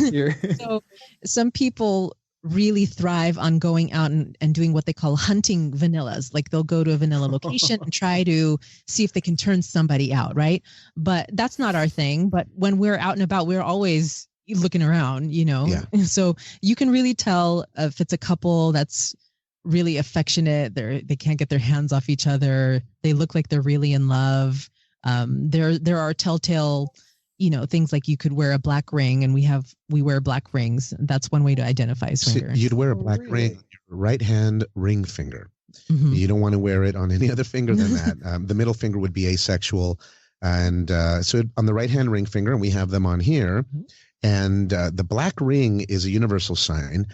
So some people really thrive on going out and doing what they call hunting vanillas. Like they'll go to a vanilla location and try to see if they can turn somebody out, right? But that's not our thing. But when we're out and about, we're always looking around, Yeah. So you can really tell if it's a couple that's really affectionate. They can't get their hands off each other. They look like they're really in love. There are telltale things like you could wear a black ring, and we wear black rings. That's one way to identify a swinger. So you'd wear a black ring on your right hand ring finger. Mm-hmm. You don't want to wear it on any other finger than that. The middle finger would be asexual. And so on the right hand ring finger, and we have them on here. Mm-hmm. And the black ring is a universal sign.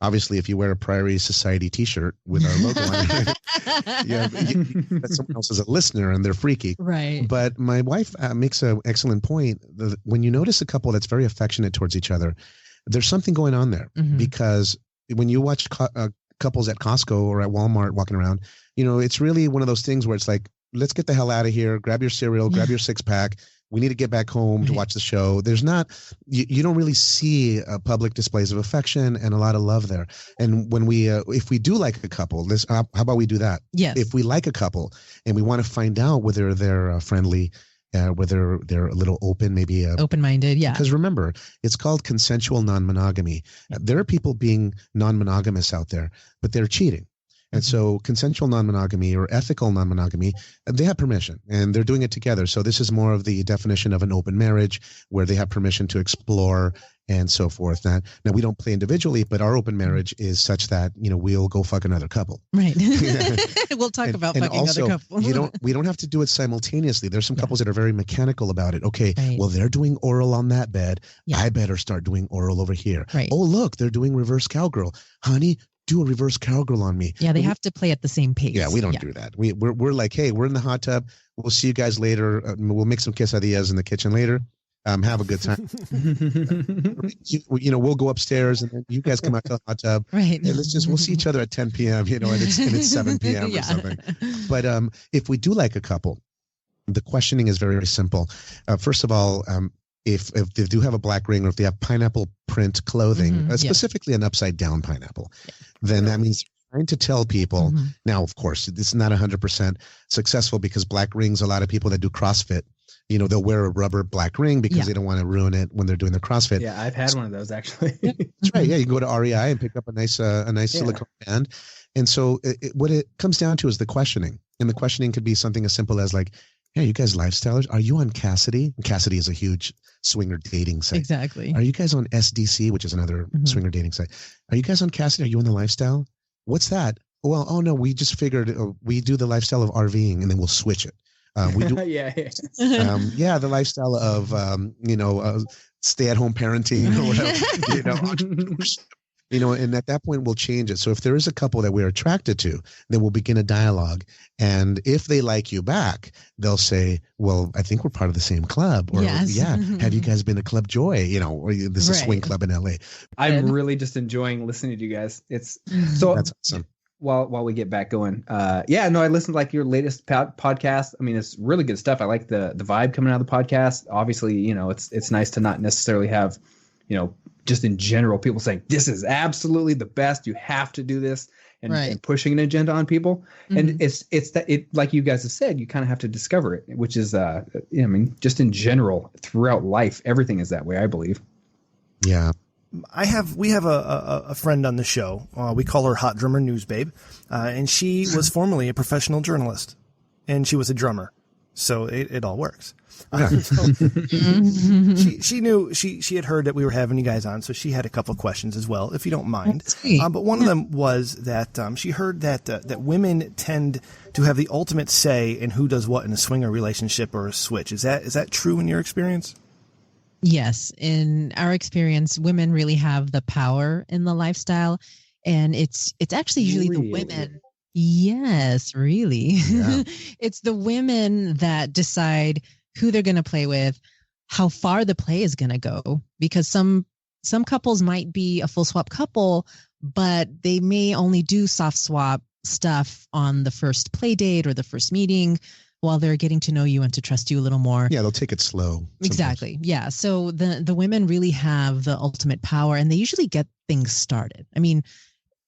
Obviously, if you wear a Priory Society T-shirt with our logo on it, that's someone else is a listener and they're freaky. Right. But my wife makes an excellent point. When you notice a couple that's very affectionate towards each other, there's something going on there. Because when you watch couples at Costco or at Walmart walking around, it's really one of those things where it's like, let's get the hell out of here. Grab your cereal, grab your 6-pack. We need to get back home to watch the show. There's not, you don't really see public displays of affection and a lot of love there. And when if we do like a couple, how about we do that? Yes. If we like a couple and we want to find out whether they're friendly, whether they're a little open, maybe open-minded. Yeah. Because remember, it's called consensual non-monogamy. There are people being non-monogamous out there, but they're cheating. And so consensual non-monogamy or ethical non-monogamy, they have permission and they're doing it together. So this is more of the definition of an open marriage where they have permission to explore and so forth. Now we don't play individually, but our open marriage is such that, we'll go fuck another couple. Right. We'll talk about fucking also, other couple. we don't have to do it simultaneously. There's some couples that are very mechanical about it. Okay, well, they're doing oral on that bed. Yeah. I better start doing oral over here. Right. Oh, look, they're doing reverse cowgirl. Honey, do a reverse cowgirl on me. Yeah, they have to play at the same pace. Yeah, we don't do that. We're like, hey, we're in the hot tub. We'll see you guys later. We'll make some quesadillas in the kitchen later. Have a good time. We'll go upstairs and then you guys come out to the hot tub. Right. And we'll see each other at 10 p.m. And it's 7 p.m. or something. But if we do like a couple, the questioning is very, very simple. First of all, if they do have a black ring or if they have pineapple print clothing, specifically an upside down pineapple, then that means trying to tell people. Now, of course, it's not 100% successful because black rings, a lot of people that do CrossFit, they'll wear a rubber black ring because they don't want to ruin it when they're doing their CrossFit. Yeah, I've had one of those actually. That's right. Yeah, you can go to REI and pick up a nice silicone band. And so what it comes down to is the questioning. And the questioning could be something as simple as like, hey, you guys lifestylers? Are you on Cassidy? Cassidy is a huge swinger dating site. Exactly. Are you guys on SDC, which is another swinger dating site? Are you guys on Cassidy? Are you on the lifestyle? What's that? Well, oh no, we just figured we do the lifestyle of RVing and then we'll switch it. We do, the lifestyle of stay-at-home parenting or whatever. And at that point we'll change it. So if there is a couple that we're attracted to, then we'll begin a dialogue. And if they like you back, they'll say, well, I think we're part of the same club. Or have you guys been to Club Joy? Or this is a swing club in LA. I'm really just enjoying listening to you guys. It's so that's awesome. While we get back going, I listened to like your latest podcast. I mean, it's really good stuff. I like the vibe coming out of the podcast. Obviously, it's nice to not necessarily have, just in general, people saying this is absolutely the best. You have to do this, and pushing an agenda on people. And it's that it, like you guys have said, you kind of have to discover it, which is, just in general throughout life, everything is that way, I believe. Yeah. We have a friend on the show. We call her Hot Drummer News Babe. And she was formerly a professional journalist and she was a drummer. So it all works. She knew she had heard that we were having you guys on. So she had a couple of questions as well, if you don't mind. But one of them was that she heard that women tend to have the ultimate say in who does what in a swinger relationship or a switch. Is that true in your experience? Yes. In our experience, women really have the power in the lifestyle. And it's actually usually the women. Yes, really. Yeah. It's the women that decide who they're going to play with, how far the play is going to go, because some couples might be a full swap couple, but they may only do soft swap stuff on the first play date or the first meeting while they're getting to know you and to trust you a little more. Yeah, they'll take it slow. Sometimes. Exactly. Yeah. So the women really have the ultimate power and they usually get things started. I mean,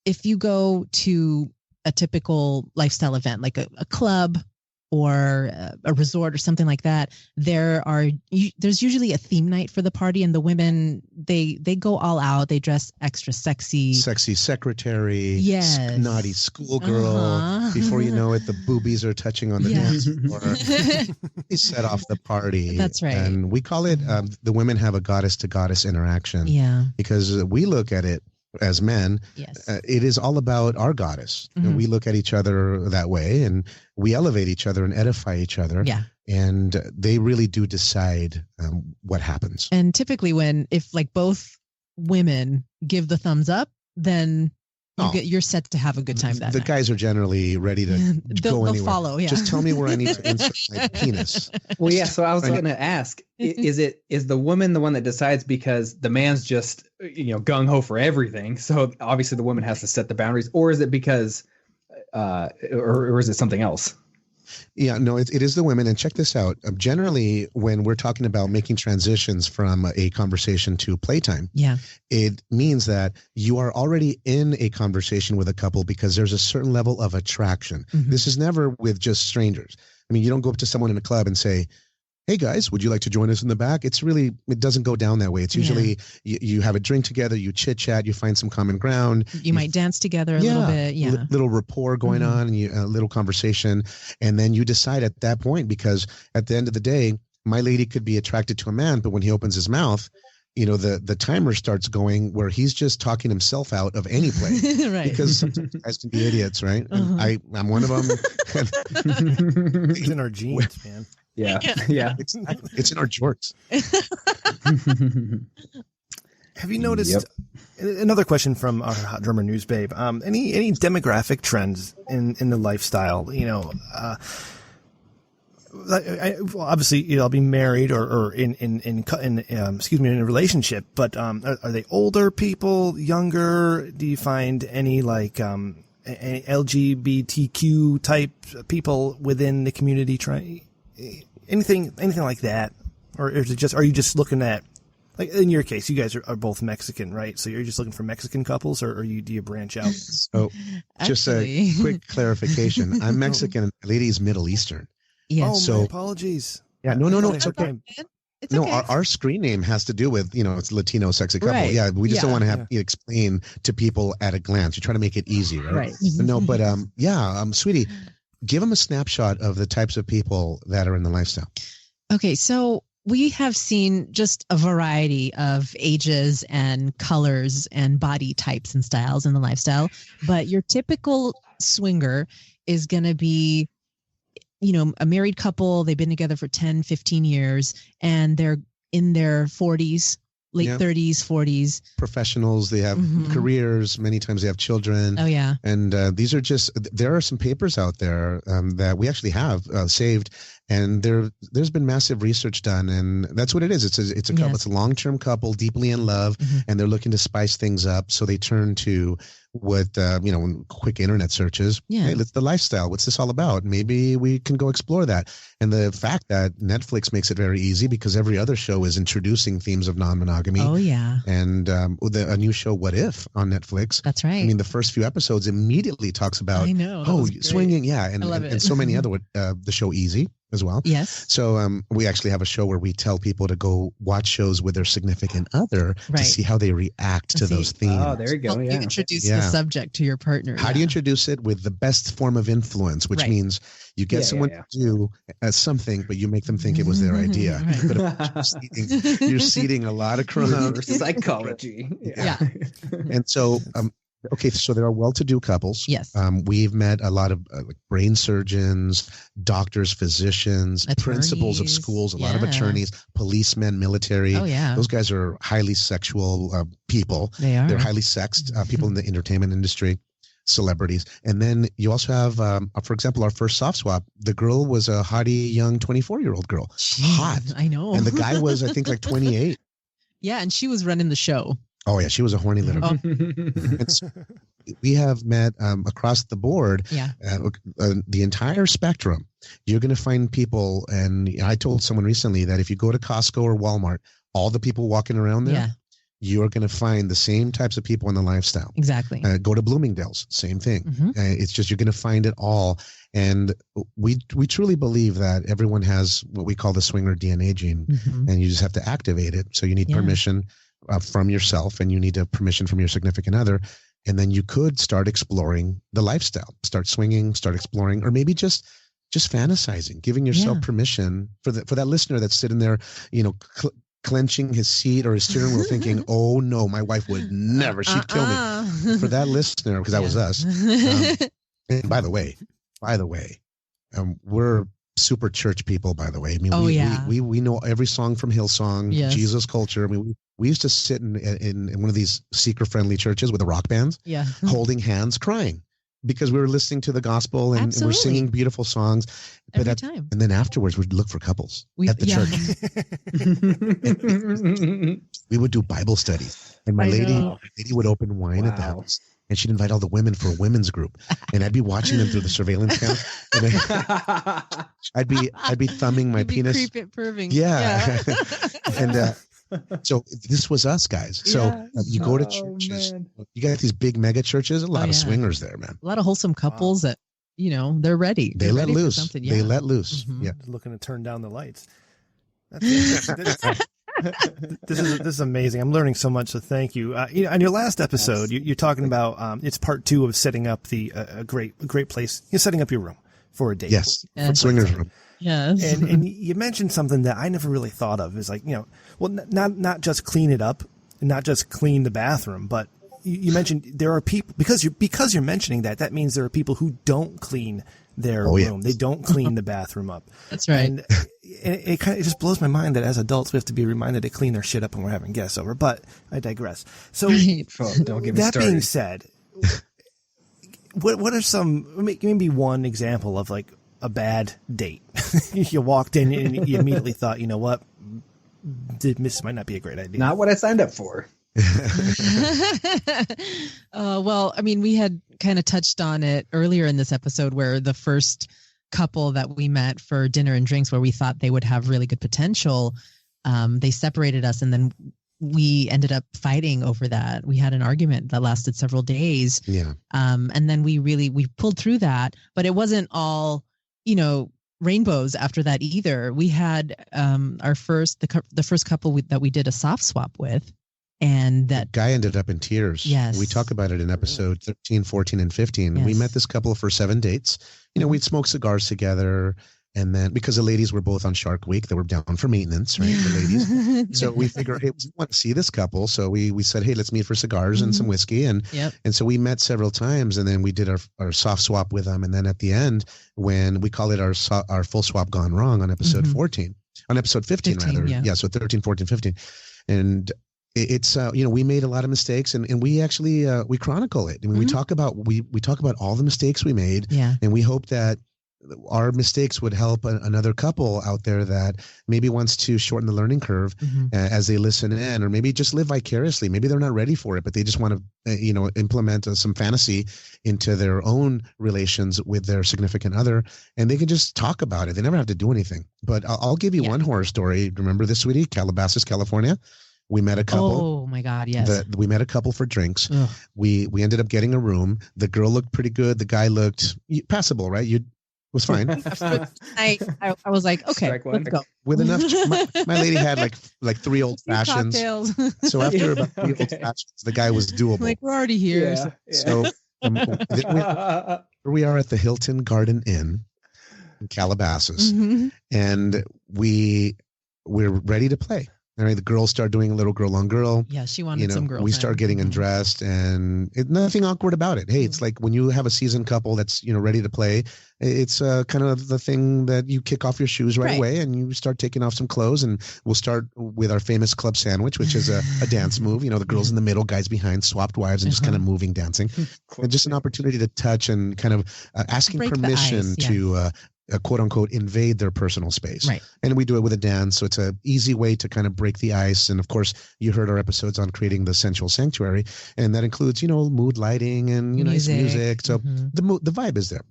if you go to a typical lifestyle event, like a club or a resort or something like that, there's usually a theme night for the party, and the women, they go all out. They dress extra sexy secretary, yes, naughty schoolgirl. Before you know it, the boobies are touching on the dance floor. They set off the party. That's right. And we call it the women have a goddess to goddess interaction. Yeah, because we look at it as men, yes. It is all about our goddess. And we look at each other that way, and we elevate each other and edify each other. Yeah. and they really do decide what happens. And typically if like both women give the thumbs up, then you're set to have a good time that The night. guys are generally ready to go anywhere. They'll follow, yeah. Just tell me where I need to insert my penis. Well, yeah. So I was going to ask: is the woman the one that decides because the man's just gung ho for everything? So obviously the woman has to set the boundaries, or is it because, or is it something else? Yeah, no, it is the women. And check this out. Generally, when we're talking about making transitions from a conversation to playtime, it means that you are already in a conversation with a couple because there's a certain level of attraction. Mm-hmm. This is never with just strangers. I mean, you don't go up to someone in a club and say, hey guys, would you like to join us in the back? It doesn't go down that way. It's usually you have a drink together, you chit chat, you find some common ground. You might dance together a little bit. Yeah. Little rapport going on, and a little conversation. And then you decide at that point, because at the end of the day, my lady could be attracted to a man, but when he opens his mouth, the timer starts going where he's just talking himself out of any play. Right. Because sometimes guys can be idiots, right? And I'm one of them. It's in our genes, man. Yeah. It's in our jorts. Have you noticed another question from our Hot Drummer News Babe? Any demographic trends in the lifestyle? Obviously, I'll be married or in a relationship, but are they older people, younger? Do you find any like any LGBTQ type people within the community? Anything like that, or is it just? Are you just looking at, like in your case, you guys are both Mexican, right? So you're just looking for Mexican couples, or do you branch out? So, just a quick clarification: I'm Mexican, and my lady is Middle Eastern. Yeah. Oh, so, my apologies. Yeah, no, it's okay. It's okay. Our screen name has to do with, it's Latino sexy couple. Right. Yeah, we just don't want to have you explain to people at a glance. You try to make it easy, right? Right. No, but sweetie, give them a snapshot of the types of people that are in the lifestyle. Okay, so we have seen just a variety of ages and colors and body types and styles in the lifestyle, but your typical swinger is going to be, a married couple. They've been together for 10, 15 years, and they're in their 40s, late 30s, 40s. Professionals, they have careers. Many times they have children. Oh, yeah. And there are some papers out there that we actually have saved. And there's been massive research done, and that's what it is. It's a couple. It's a long-term couple, deeply in love, and they're looking to spice things up. So they turn to what quick internet searches. Yeah. Hey, it's the lifestyle. What's this all about? Maybe we can go explore that. And the fact that Netflix makes it very easy because every other show is introducing themes of non-monogamy. Oh yeah. And a new show, What If, on Netflix. That's right. I mean, the first few episodes immediately talks about swinging, and so many other the show Easy as well. Yes. So we actually have a show where we tell people to go watch shows with their significant other to see how they react to those themes. Oh, there you go. You introduce the subject to your partner. How do you introduce it with the best form of influence, which means you get someone to do something, but you make them think it was their idea. But you're seeding a lot of crumbs. Psychology. Yeah. And so okay, so there are well-to-do couples. Yes. We've met a lot of brain surgeons, doctors, physicians, principals of schools, a lot of attorneys, policemen, military. Oh, yeah. Those guys are highly sexual people. They are. They're highly sexed people in the entertainment industry, celebrities. And then you also have, for example, our first soft swap. The girl was a hottie young 24-year-old girl. Jeez, hot. I know. And the guy was, I think, like 28. Yeah, and she was running the show. Oh, yeah. She was a horny little girl. And so we have met across the board, the entire spectrum. You're going to find people, and I told someone recently that if you go to Costco or Walmart, all the people walking around there, you're going to find the same types of people in the lifestyle. Exactly. Go to Bloomingdale's, same thing. It's just you're going to find it all. And we truly believe that everyone has what we call the swinger DNA gene, and you just have to activate it. So you need permission from yourself, and you need a permission from your significant other, and then you could start exploring the lifestyle, start swinging, start exploring, or maybe just fantasizing, giving yourself permission for that listener that's sitting there, clenching his seat or his steering wheel thinking, oh no, my wife would never, she'd kill me. For that listener, because that was us. And by the way, we're super church people, by the way. I mean, we know every song from Hillsong, Jesus Culture. I mean, we used to sit in one of these seeker-friendly churches with the rock bands, holding hands, crying, because we were listening to the gospel and we're singing beautiful songs. But every time. And then afterwards, we'd look for couples at the church. We would do Bible studies, and my lady would open wine at the house. And she'd invite all the women for a women's group, and I'd be watching them through the surveillance cam. And I'd be thumbing my penis. Creep it, perving. Yeah. And so this was us, guys. So you go to churches, you got these big mega churches, a lot of swingers there, man. A lot of wholesome couples that, they're ready. They let loose. They let loose. Mm-hmm. Yeah. Looking to turn down the lights. This is amazing. I'm learning so much, so thank you. On your last episode, you're talking about it's part 2 of setting up a great place. You're setting up your room for a date. Yes, swingers room. Yes, and you mentioned something that I never really thought of. Is like not just clean it up, and not just clean the bathroom, but you mentioned there are people because you're mentioning that means there are people who don't clean their room. They don't clean the bathroom up. That's right. And it just blows my mind that as adults we have to be reminded to clean their shit up when we're having guests over. But I digress. So don't get me that started. being said, what are some maybe one example of like a bad date? You walked in and you immediately thought, you know what, this might not be a great idea. Not what I signed up for. Well, I mean, we had kind of touched on it earlier in this episode where the first couple that we met for dinner and drinks where we thought they would have really good potential, they separated us, and then we ended up fighting over that. We had an argument that lasted several days. Yeah. And then we pulled through that, but it wasn't all, rainbows after that either. We had the first couple that we did a soft swap with. And that guy ended up in tears. Yes. We talk about it in episode 13, 14, and 15. Yes. We met this couple for 7 dates. We'd smoke cigars together. And then because the ladies were both on Shark Week, they were down for maintenance, right? The ladies. So we figured, hey, we want to see this couple. So we said, hey, let's meet for cigars and some whiskey. And so we met several times, and then we did our soft swap with them. And then at the end, when we call it our full swap gone wrong on episode 14, on episode 15 rather. Yeah. So 13, 14, 15. And it's we made a lot of mistakes, and we actually we chronicle it. I mean, we talk about all the mistakes we made, and we hope that our mistakes would help another couple out there that maybe wants to shorten the learning curve as they listen in, or maybe just live vicariously. Maybe they're not ready for it, but they just want to implement some fantasy into their own relations with their significant other, and they can just talk about it. They never have to do anything. But I'll give you one horror story. Remember this, sweetie? Calabasas, California. We met a couple. Oh my God! Yes. We met a couple for drinks. Ugh. We ended up getting a room. The girl looked pretty good. The guy looked passable, right? Was fine. I was like, okay, let's go. With enough, my lady had like 3 old fashions. So after about 3 old fashions, the guy was doable. Like, we're already here. So here we are at the Hilton Garden Inn in Calabasas, and we're ready to play. All right, the girls start doing a little girl on girl. Yeah, she wanted some girl. We start getting undressed, and nothing awkward about it. Hey, it's like when you have a seasoned couple that's ready to play. It's kind of the thing that you kick off your shoes right away, and you start taking off some clothes. And we'll start with our famous club sandwich, which is a dance move. The girls in the middle, guys behind, swapped wives, and just kind of moving, dancing, and just an opportunity to touch and kind of asking permission to. Quote unquote invade their personal space. Right. And we do it with a dance. So it's an easy way to kind of break the ice. And of course, you heard our episodes on creating the sensual sanctuary. And that includes, mood lighting and, nice music. So the vibe is there.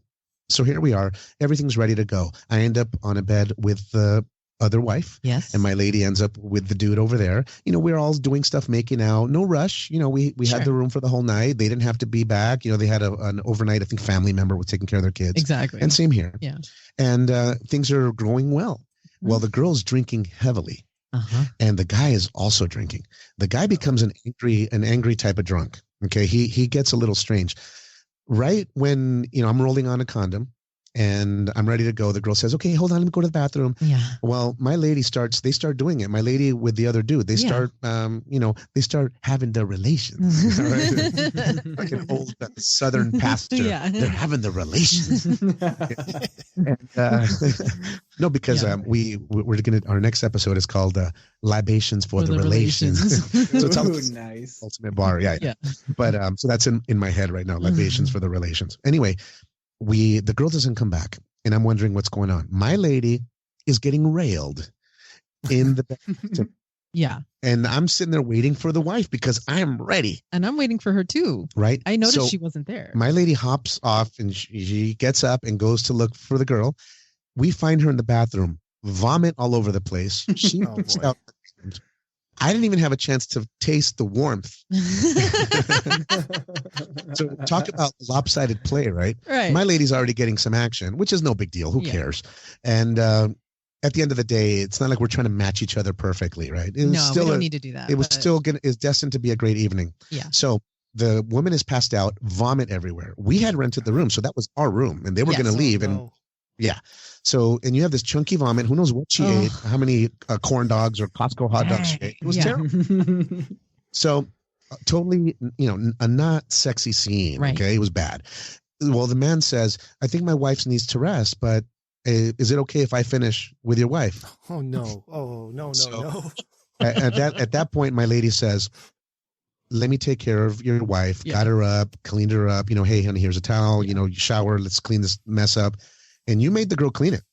So here we are. Everything's ready to go. I end up on a bed with the other wife. Yes. And my lady ends up with the dude over there. We're all doing stuff, making out, no rush. We had the room for the whole night. They didn't have to be back. They had an overnight, I think, family member was taking care of their kids. Exactly. And same here. Yeah. And things are growing well. Well, the girl's drinking heavily. And the guy is also drinking. The guy becomes an angry type of drunk. Okay. He gets a little strange. Right when, I'm rolling on a condom, and I'm ready to go. The girl says, okay, hold on, let me go to the bathroom. Yeah. Well, my lady they start doing it. My lady with the other dude, they start, they start having their relations. Right? Like an old Southern pastor. Yeah. They're having the relations. And, no, because we're going to, our next episode is called Libations for the Relations. So it's all nice. Ultimate bar. Yeah. But so that's in my head right now, Libations for the Relations. Anyway, the girl doesn't come back, and I'm wondering what's going on. My lady is getting railed in the bathroom. Yeah. And I'm sitting there waiting for the wife because I'm ready. And I'm waiting for her too. Right. I noticed she wasn't there. My lady hops off and she gets up and goes to look for the girl. We find her in the bathroom, vomit all over the place. She out. I didn't even have a chance to taste the warmth. So talk about lopsided play, right? Right. My lady's already getting some action, which is no big deal. Who cares? And at the end of the day, it's not like we're trying to match each other perfectly, right? We don't need to do that. It was still is destined to be a great evening. Yeah. So the woman is passed out, vomit everywhere. We had rented the room, so that was our room, and they were going to leave. And yeah. So, and you have this chunky vomit. Who knows what she ate? How many corn dogs or Costco hot dogs she ate? It was terrible. So, totally, a not sexy scene. Right. Okay, it was bad. Well, the man says, "I think my wife needs to rest, but is it okay if I finish with your wife?" Oh no! Oh no! At that point, my lady says, "Let me take care of your wife." Yeah. Got her up, cleaned her up. Hey, honey, here's a towel. You shower. Let's clean this mess up. And you made the girl clean it.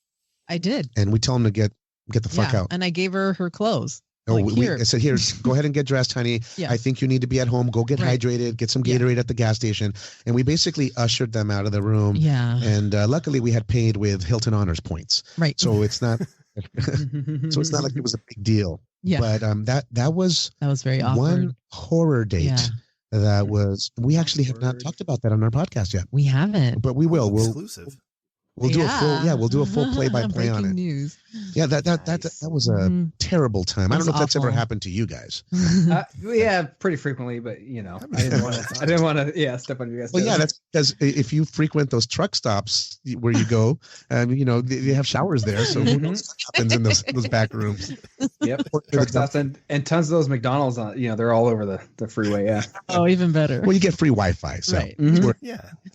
I did. And we tell him to get the fuck out. And I gave her clothes. Oh, I said, here, go ahead and get dressed, honey. Yeah. I think you need to be at home. Go get hydrated, get some Gatorade at the gas station. And we basically ushered them out of the room. Yeah. And luckily we had paid with Hilton Honors points. Right. So it's not like it was a big deal. Yeah. But that was very awkward. One horror date. Yeah. We actually have not talked about that on our podcast yet. We haven't. But we will. Exclusive. We'll do a full play-by-play on it. News. Yeah, that was a terrible time. I don't know if that's ever happened to you guys. Pretty frequently, but I didn't want to step on you guys. Well, that's because if you frequent those truck stops where you go, they have showers there, so who knows what happens in those back rooms. Yep, truck stops and tons of those McDonald's. They're all over the freeway. Yeah. Oh, even better. Well, you get free Wi-Fi, so right.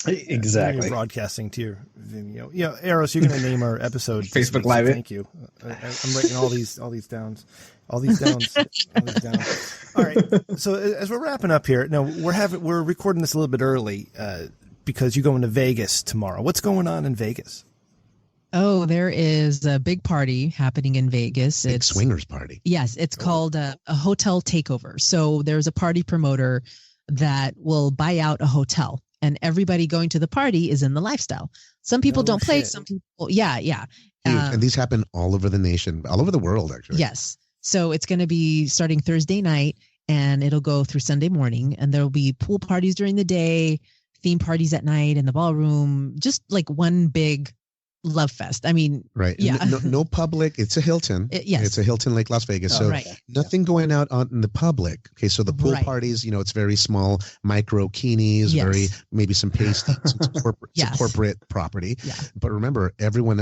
Exactly. You're broadcasting to your Vimeo. Eros, you're going to name our episode Facebook Live. Thank you. I'm writing all these downs. All these downs. All right. So as we're wrapping up here, now we're recording this a little bit early because you're going to Vegas tomorrow. What's going on in Vegas? Oh, there is a big party happening in Vegas. It's swingers party. Yes, it's called a hotel takeover. So there's a party promoter that will buy out a hotel, and everybody going to the party is in the lifestyle. Some people don't play. Some people, yeah. And these happen all over the nation, all over the world, actually. Yes. So it's going to be starting Thursday night, and it'll go through Sunday morning, and there'll be pool parties during the day, theme parties at night in the ballroom, just like one big love fest. I mean, right. Yeah. No public. It's a Hilton. Yes. It's a Hilton Lake Las Vegas. So nothing going out in the public. Okay. So the pool parties, it's very small, micro keenies, very, maybe some pasties, some corporate property. Yeah. But remember, everyone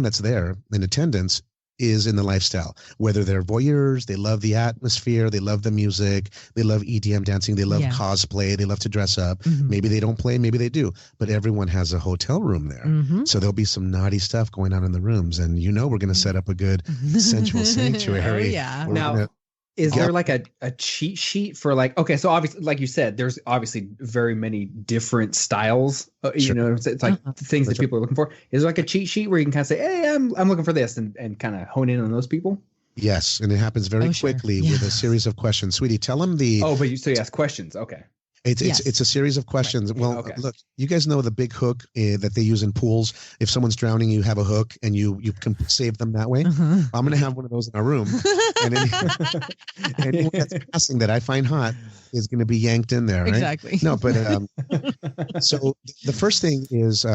that's there in attendance is in the lifestyle, whether they're voyeurs, they love the atmosphere, they love the music, they love EDM dancing, they love cosplay, they love to dress up. Mm-hmm. Maybe they don't play, maybe they do, but everyone has a hotel room there. Mm-hmm. So there'll be some naughty stuff going on in the rooms, and we're going to set up a good sensual sanctuary. Oh, yeah. Now, is there like a cheat sheet for so obviously, like you said, there's obviously very many different styles, it's like things that people are looking for. Is there like a cheat sheet where you can kind of say, hey, I'm looking for this and kind of hone in on those people? Yes. And it happens very quickly with a series of questions. Sweetie, tell them you ask questions. Okay. It's a series of questions. Right. Well, look, you guys know the big hook that they use in pools. If someone's drowning, you have a hook and you can save them that way. Uh-huh. I'm going to have one of those in our room. And anyone that's passing that I find hot is going to be yanked in there. Right? Exactly. No, but so the first thing is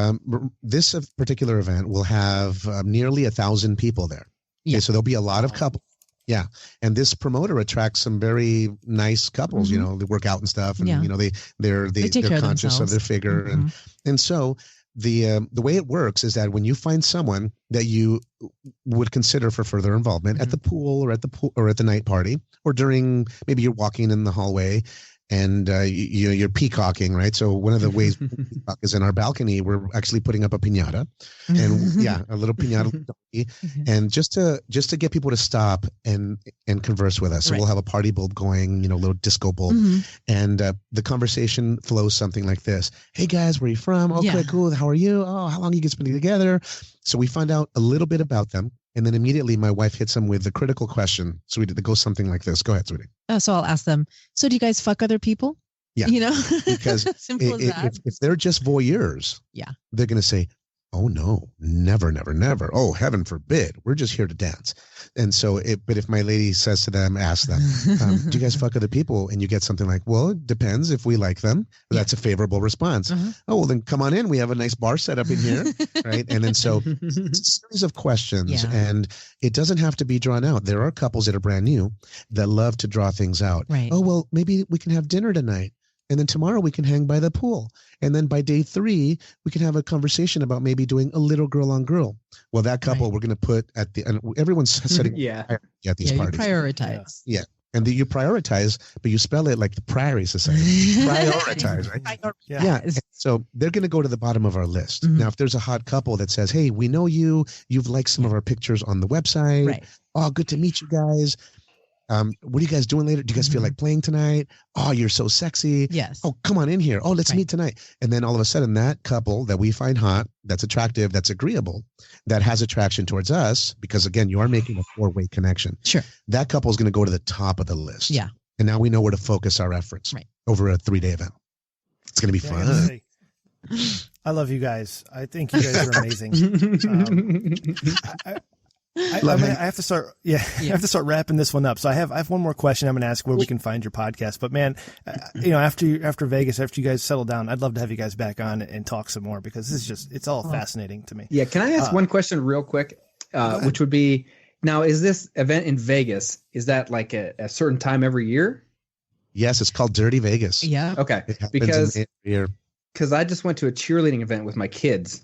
this particular event will have nearly 1,000 people there. Yeah. Okay, so there'll be a lot of couples. Yeah. And this promoter attracts some very nice couples, they work out and stuff, and they're conscious of their figure. Mm-hmm. And so the way it works is that when you find someone that you would consider for further involvement at the pool or at the night party, or during, maybe you're walking in the hallway and you're peacocking, right? So one of the ways we peacock is in our balcony. We're actually putting up a piñata, and a little piñata donkey, and just to get people to stop and converse with us. So we'll have a party bulb going, a little disco bulb, and the conversation flows something like this: "Hey guys, where are you from? Okay, cool. How are you? Oh, how long you guys been together?" So we find out a little bit about them. And then immediately my wife hits them with the critical question. So it goes something like this. Go ahead, sweetie. So I'll ask them, so do you guys fuck other people? Yeah. Because simple as that. If they're just voyeurs, they're going to say, "Oh no, never, never, never. Oh, heaven forbid. We're just here to dance." And so, but if my lady says to them, ask them, "Do you guys fuck other people?" And you get something like, "Well, it depends if we like them." That's a favorable response. "Oh, well, then come on in. We have a nice bar set up in here." Right. And then so it's a series of questions, and it doesn't have to be drawn out. There are couples that are brand new that love to draw things out. Right. "Oh, well, maybe we can have dinner tonight. And then tomorrow we can hang by the pool. And then by day 3, we can have a conversation about maybe doing a little girl on girl." Well, that couple we're going to put at the end. Everyone's setting at these parties. You prioritize. Yeah. And you prioritize, but you spell it like the Priory Society. Prioritize, right? Yeah. So they're going to go to the bottom of our list. Now, if there's a hot couple that says, "Hey, we know you. You've liked some of our pictures on the website. Right. Oh, good to meet you guys. What are you guys doing later? Do you guys feel like playing tonight? Oh, you're so sexy. Yes. Oh, come on in here. Oh, let's meet tonight." And then all of a sudden that couple that we find hot, that's attractive, that's agreeable, that has attraction towards us, because again, you are making a 4-way connection. Sure. That couple is going to go to the top of the list. Yeah. And now we know where to focus our efforts over a 3-day event. It's going to be fun. I love you guys. I think you guys are amazing. I have to start. I have to start wrapping this one up. So I have one more question I'm going to ask where we can find your podcast. But man, after Vegas, after you guys settle down, I'd love to have you guys back on and talk some more, because this is it's all fascinating to me. Yeah. Can I ask one question real quick? Which would be, now, is this event in Vegas, is that like a certain time every year? Yes, it's called Dirty Vegas. Yeah. Okay. Because I just went to a cheerleading event with my kids,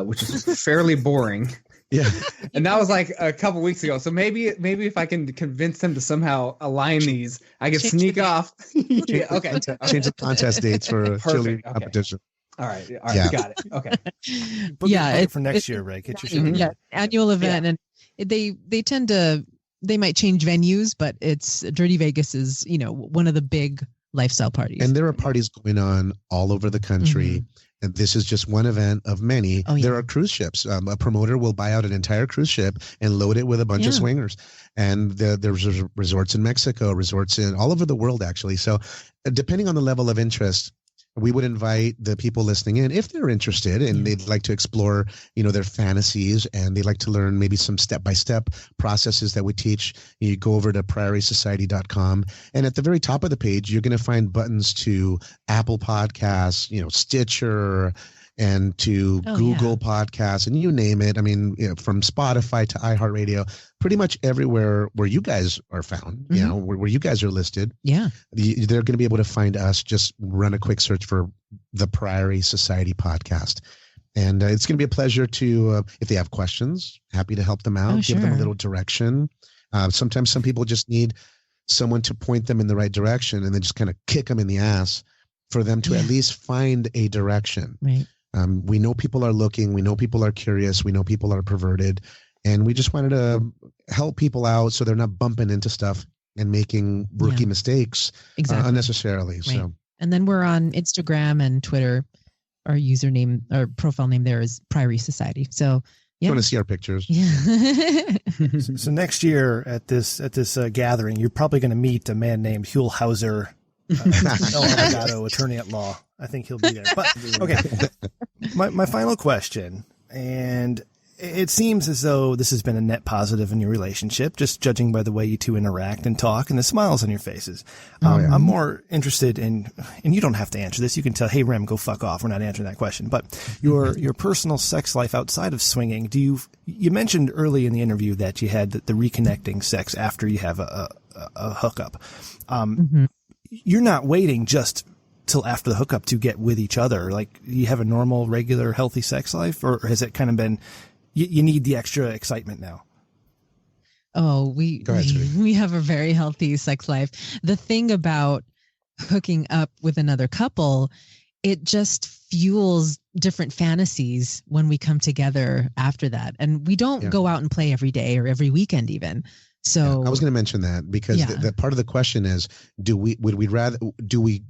which is fairly boring. Yeah. And that was like a couple weeks ago. So maybe if I can convince them to somehow align these, I can sneak off. Okay. Change the contest dates for a cheerleading competition. All right. We got it. Okay. Book it for next year, Ray. Get your annual event, and they tend to, they might change venues, but it's Dirty Vegas is one of the big lifestyle parties. And there are parties going on all over the country. And this is just one event of many. There are cruise ships. A promoter will buy out an entire cruise ship and load it with a bunch of swingers. And there's resorts in Mexico, resorts in all over the world, actually. So depending on the level of interest, we would invite the people listening in, if they're interested and they'd like to explore, their fantasies, and they'd like to learn maybe some step-by-step processes that we teach. You go over to PriorySociety.com, and at the very top of the page, you're going to find buttons to Apple Podcasts, Stitcher, and to Google Podcasts, and you name it. I mean, from Spotify to iHeartRadio, pretty much everywhere where you guys are found, where you guys are listed. Yeah. They're going to be able to find us. Just run a quick search for the Priory Society podcast. And it's going to be a pleasure to, if they have questions, happy to help them out, give them a little direction. Sometimes some people just need someone to point them in the right direction, and then just kind of kick them in the ass for them to at least find a direction. Right. We know people are looking. We know people are curious. We know people are perverted. And we just wanted to help people out so they're not bumping into stuff and making rookie mistakes unnecessarily. Right. So, and then we're on Instagram and Twitter. Our username or profile name there is Priory Society. So you want to see our pictures. Yeah. So next year at this gathering, you're probably going to meet a man named Huell Hauser, attorney at law. I think he'll be there. But okay, my final question, and it seems as though this has been a net positive in your relationship, just judging by the way you two interact and talk and the smiles on your faces. I'm more interested in, and you don't have to answer this. You can tell, "Hey, Rem, go fuck off. We're not answering that question." But your personal sex life outside of swinging, you mentioned early in the interview that you had the reconnecting sex after you have a hookup. You're not waiting just till after the hookup to get with each other? Like, you have a normal, regular, healthy sex life, or has it kind of been, you need the extra excitement now? Oh, we have a very healthy sex life. The thing about hooking up with another couple, it just fuels different fantasies when we come together after that. And we don't go out and play every day or every weekend even. So I was going to mention that because that part of the question is, do we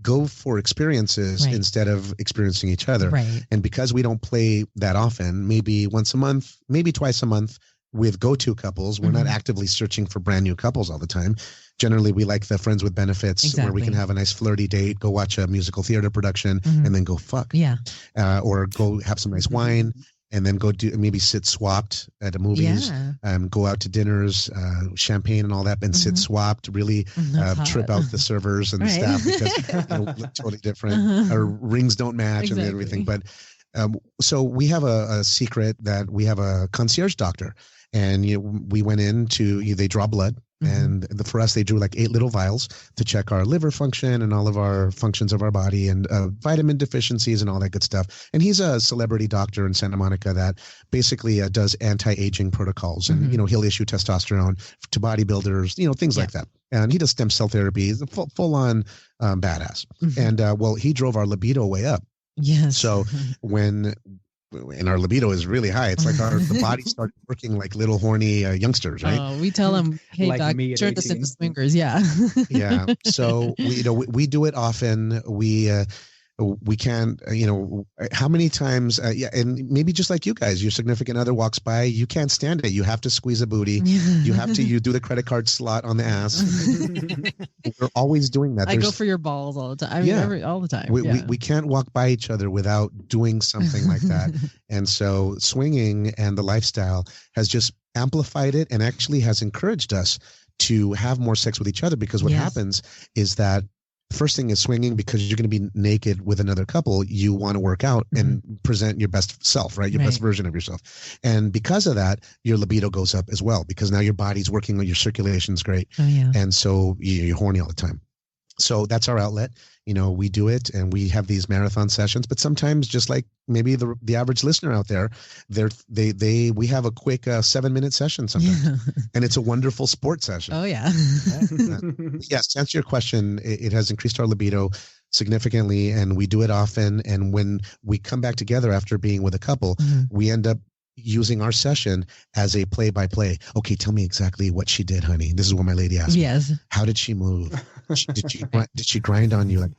go for experiences instead of experiencing each other? Right. And because we don't play that often, maybe once a month, maybe twice a month with go-to couples, we're not actively searching for brand new couples all the time. Generally, we like the friends with benefits where we can have a nice flirty date, go watch a musical theater production, and then go fuck. Yeah. Or go have some nice wine, and then go maybe sit swapped at the movies, go out to dinners, champagne and all that, and sit swapped, really trip out the servers and the staff because they look totally different. Our rings don't match and everything. But so we have a secret that we have a concierge doctor. And we went in they draw blood. And for us, they drew like 8 little vials to check our liver function and all of our functions of our body and vitamin deficiencies and all that good stuff. And he's a celebrity doctor in Santa Monica that basically does anti-aging protocols. And, he'll issue testosterone to bodybuilders, things like that. And he does stem cell therapy. He's a full-on badass. And, he drove our libido way up. Yes. So and our libido is really high. It's like the body started working like little horny youngsters, right? Oh, we tell them, hey, like doc, turn us into swingers. Yeah. Yeah. So we do it often. We can't, how many times, and maybe just like you guys, your significant other walks by, you can't stand it. You have to squeeze a booty. You do the credit card slot on the ass. We're always doing that. I go for your balls all the time. I mean, all the time. We can't walk by each other without doing something like that. And so swinging and the lifestyle has just amplified it and actually has encouraged us to have more sex with each other, because what happens is that first thing is swinging, because you're going to be naked with another couple. You want to work out and present your best self, right? Your best version of yourself. And because of that, your libido goes up as well, because now your body's working, your circulation's great. Oh, yeah. And so you're horny all the time. So that's our outlet. We do it and we have these marathon sessions, but sometimes just like maybe the average listener out there, we have a quick 7-minute session sometimes, and it's a wonderful sports session. Oh yeah. Yes. To answer your question, it has increased our libido significantly, and we do it often. And when we come back together after being with a couple, we end up using our session as a play-by-play. Okay, tell me exactly what she did, honey. This is what my lady asked me. Yes. How did she move? Did she grind on you? Like,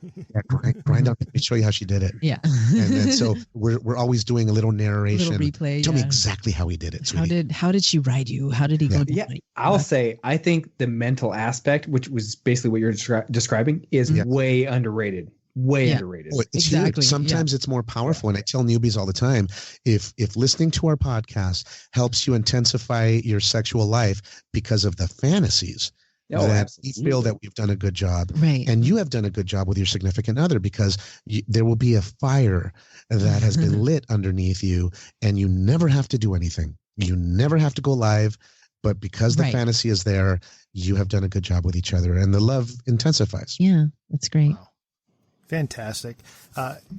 grind on. Let me show you how she did it. Yeah. And then so we're always doing a little narration. A little replay. Tell me exactly how he did it, sweetie. How did she ride you? How did he go? Yeah, I'll say I think the mental aspect, which was basically what you're describing, is way underrated. Underrated. Oh, it's huge. Sometimes it's more powerful. And I tell newbies all the time, if listening to our podcast helps you intensify your sexual life because of the fantasies, then we feel that we've done a good job. Right. And you have done a good job with your significant other, because there will be a fire that has been lit underneath you, and you never have to do anything. You never have to go live. But because the fantasy is there, you have done a good job with each other, and the love intensifies. Yeah, that's great. Wow. Fantastic.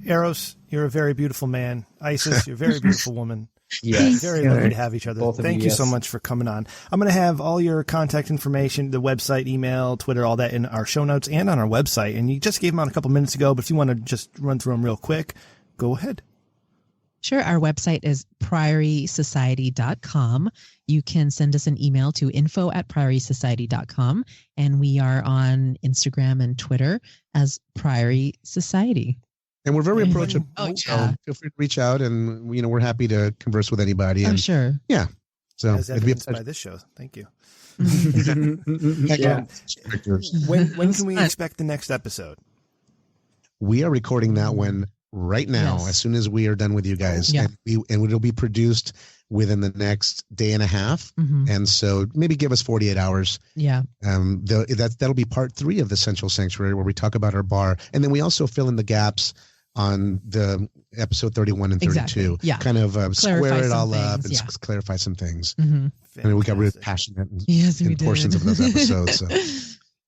Eros, you're a very beautiful man. Isis, you're a very beautiful woman. Yes. Very lucky to have each other. Thank you so much for coming on. I'm going to have all your contact information, the website, email, Twitter, all that in our show notes and on our website. And you just gave them out a couple minutes ago, but if you want to just run through them real quick, go ahead. Sure. Our website is priorysociety.com. You can send us an email to info@priorysociety.com. And we are on Instagram and Twitter as Priory Society. And we're very approachable. Oh, yeah. Feel free to reach out, and we're happy to converse with anybody. Oh, and, sure. Yeah. So as evidenced by this show. Thank you. Yeah. When can we expect the next episode? We are recording that one right now, as soon as we are done with you guys. Yeah. And it'll be produced within the next day and a half. And so maybe give us 48 hours. Yeah. That'll be part 3 of the Sensual Sanctuary, where we talk about our bar. And then we also fill in the gaps on the episode 31 and 32. Exactly. Yeah. Kind of square it all up and yeah. clarify some things. Mm-hmm. I mean, we got really passionate in portions of those episodes. So.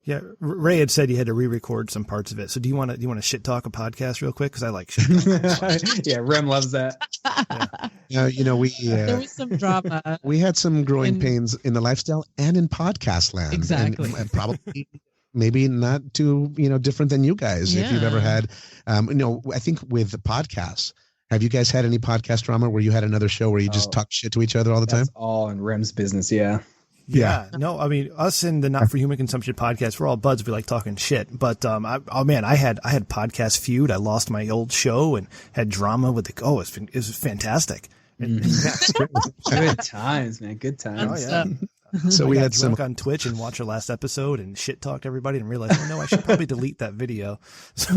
Yeah, Ray had said you had to re-record some parts of it. So do you want to shit talk a podcast real quick? Because I like shit talk. Yeah, Rem loves that. Yeah. There was some drama. We had some growing pains in the lifestyle and in podcast land. Exactly. And probably maybe not too different than you guys. If you've ever had, I think with the podcasts. Have you guys had any podcast drama where you had another show where you just talk shit to each other all the time? That's all in Rem's business. Yeah. Yeah. No, I mean, us in the Not for Human Consumption podcast, we're all buds. We like talking shit. But, I had podcast feud. I lost my old show and had drama with it was fantastic. Good times, man. Good times. Oh, yeah. So we had drunk on Twitch and watched our last episode and shit talked everybody and realized, oh no, I should probably delete that video. So,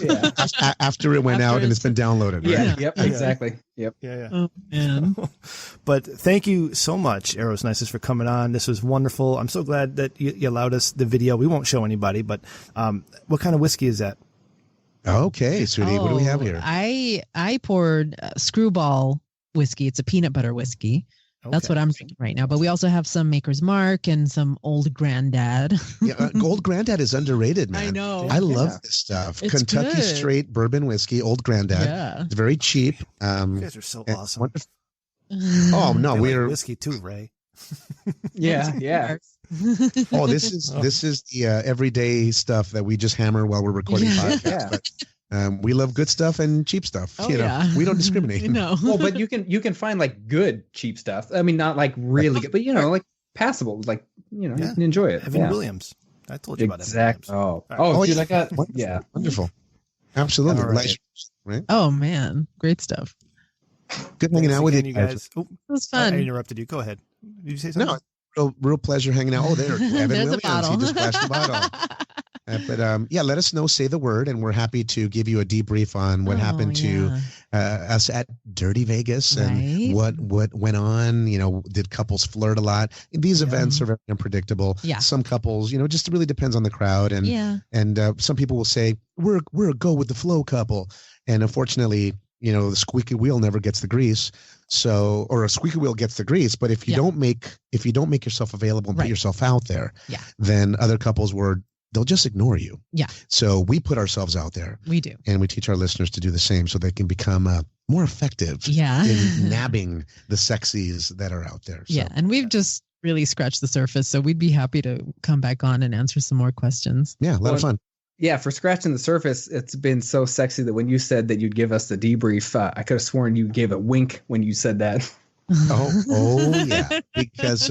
Yeah. After it went out and it's been downloaded. Right? Yeah. Yep. Exactly. Yep. yeah. Oh, man. But thank you so much, Eros and Isis, for coming on. This was wonderful. I'm so glad that you allowed us the video. We won't show anybody, but what kind of whiskey is that? Okay, sweetie. What do we have here? I poured Screwball whiskey. It's a peanut butter whiskey. That's what I'm drinking right now. But we also have some Maker's Mark and some Old Granddad. Yeah, Old Granddad is underrated, man. I know. I love this stuff. It's Kentucky good. Straight Bourbon Whiskey, Old Granddad. Yeah. It's very cheap. You guys are so awesome. Oh no, I we're like whiskey too, Ray. Yeah. Yeah. Oh, this is the everyday stuff that we just hammer while we're recording podcasts. Yeah. But, we love good stuff and cheap stuff. Oh, yeah. We don't discriminate. No. Well, but you can find like good cheap stuff. I mean, not like really good, but like passable. Like you can enjoy it. Evan Williams. I told you about Evan Williams. Dude, I got wonderful. Absolutely. All right. Right? Oh, man. Great stuff. Good hanging out with again, you guys. Oh, It was fun. I interrupted you. Go ahead. Did you say something? No, real pleasure hanging out. Oh, there, Evan There's Williams. a bottle. He just flashed the bottle. Let us know. Say the word, and we're happy to give you a debrief on what happened to us at Dirty Vegas and what went on. Did couples flirt a lot? These events are very unpredictable. Yeah. Some couples, just really depends on the crowd, and some people will say we're a go with the flow couple, and unfortunately, the squeaky wheel never gets the grease. So, or a squeaky wheel gets the grease, but if you don't make yourself available and put yourself out there, then other couples they'll just ignore you. Yeah. So we put ourselves out there. We do. And we teach our listeners to do the same so they can become more effective in nabbing the sexies that are out there. So, yeah. And we've just really scratched the surface. So we'd be happy to come back on and answer some more questions. Yeah. A lot of fun. Yeah. For scratching the surface, it's been so sexy that when you said that you'd give us the debrief, I could have sworn you gave a wink when you said that. Oh yeah, because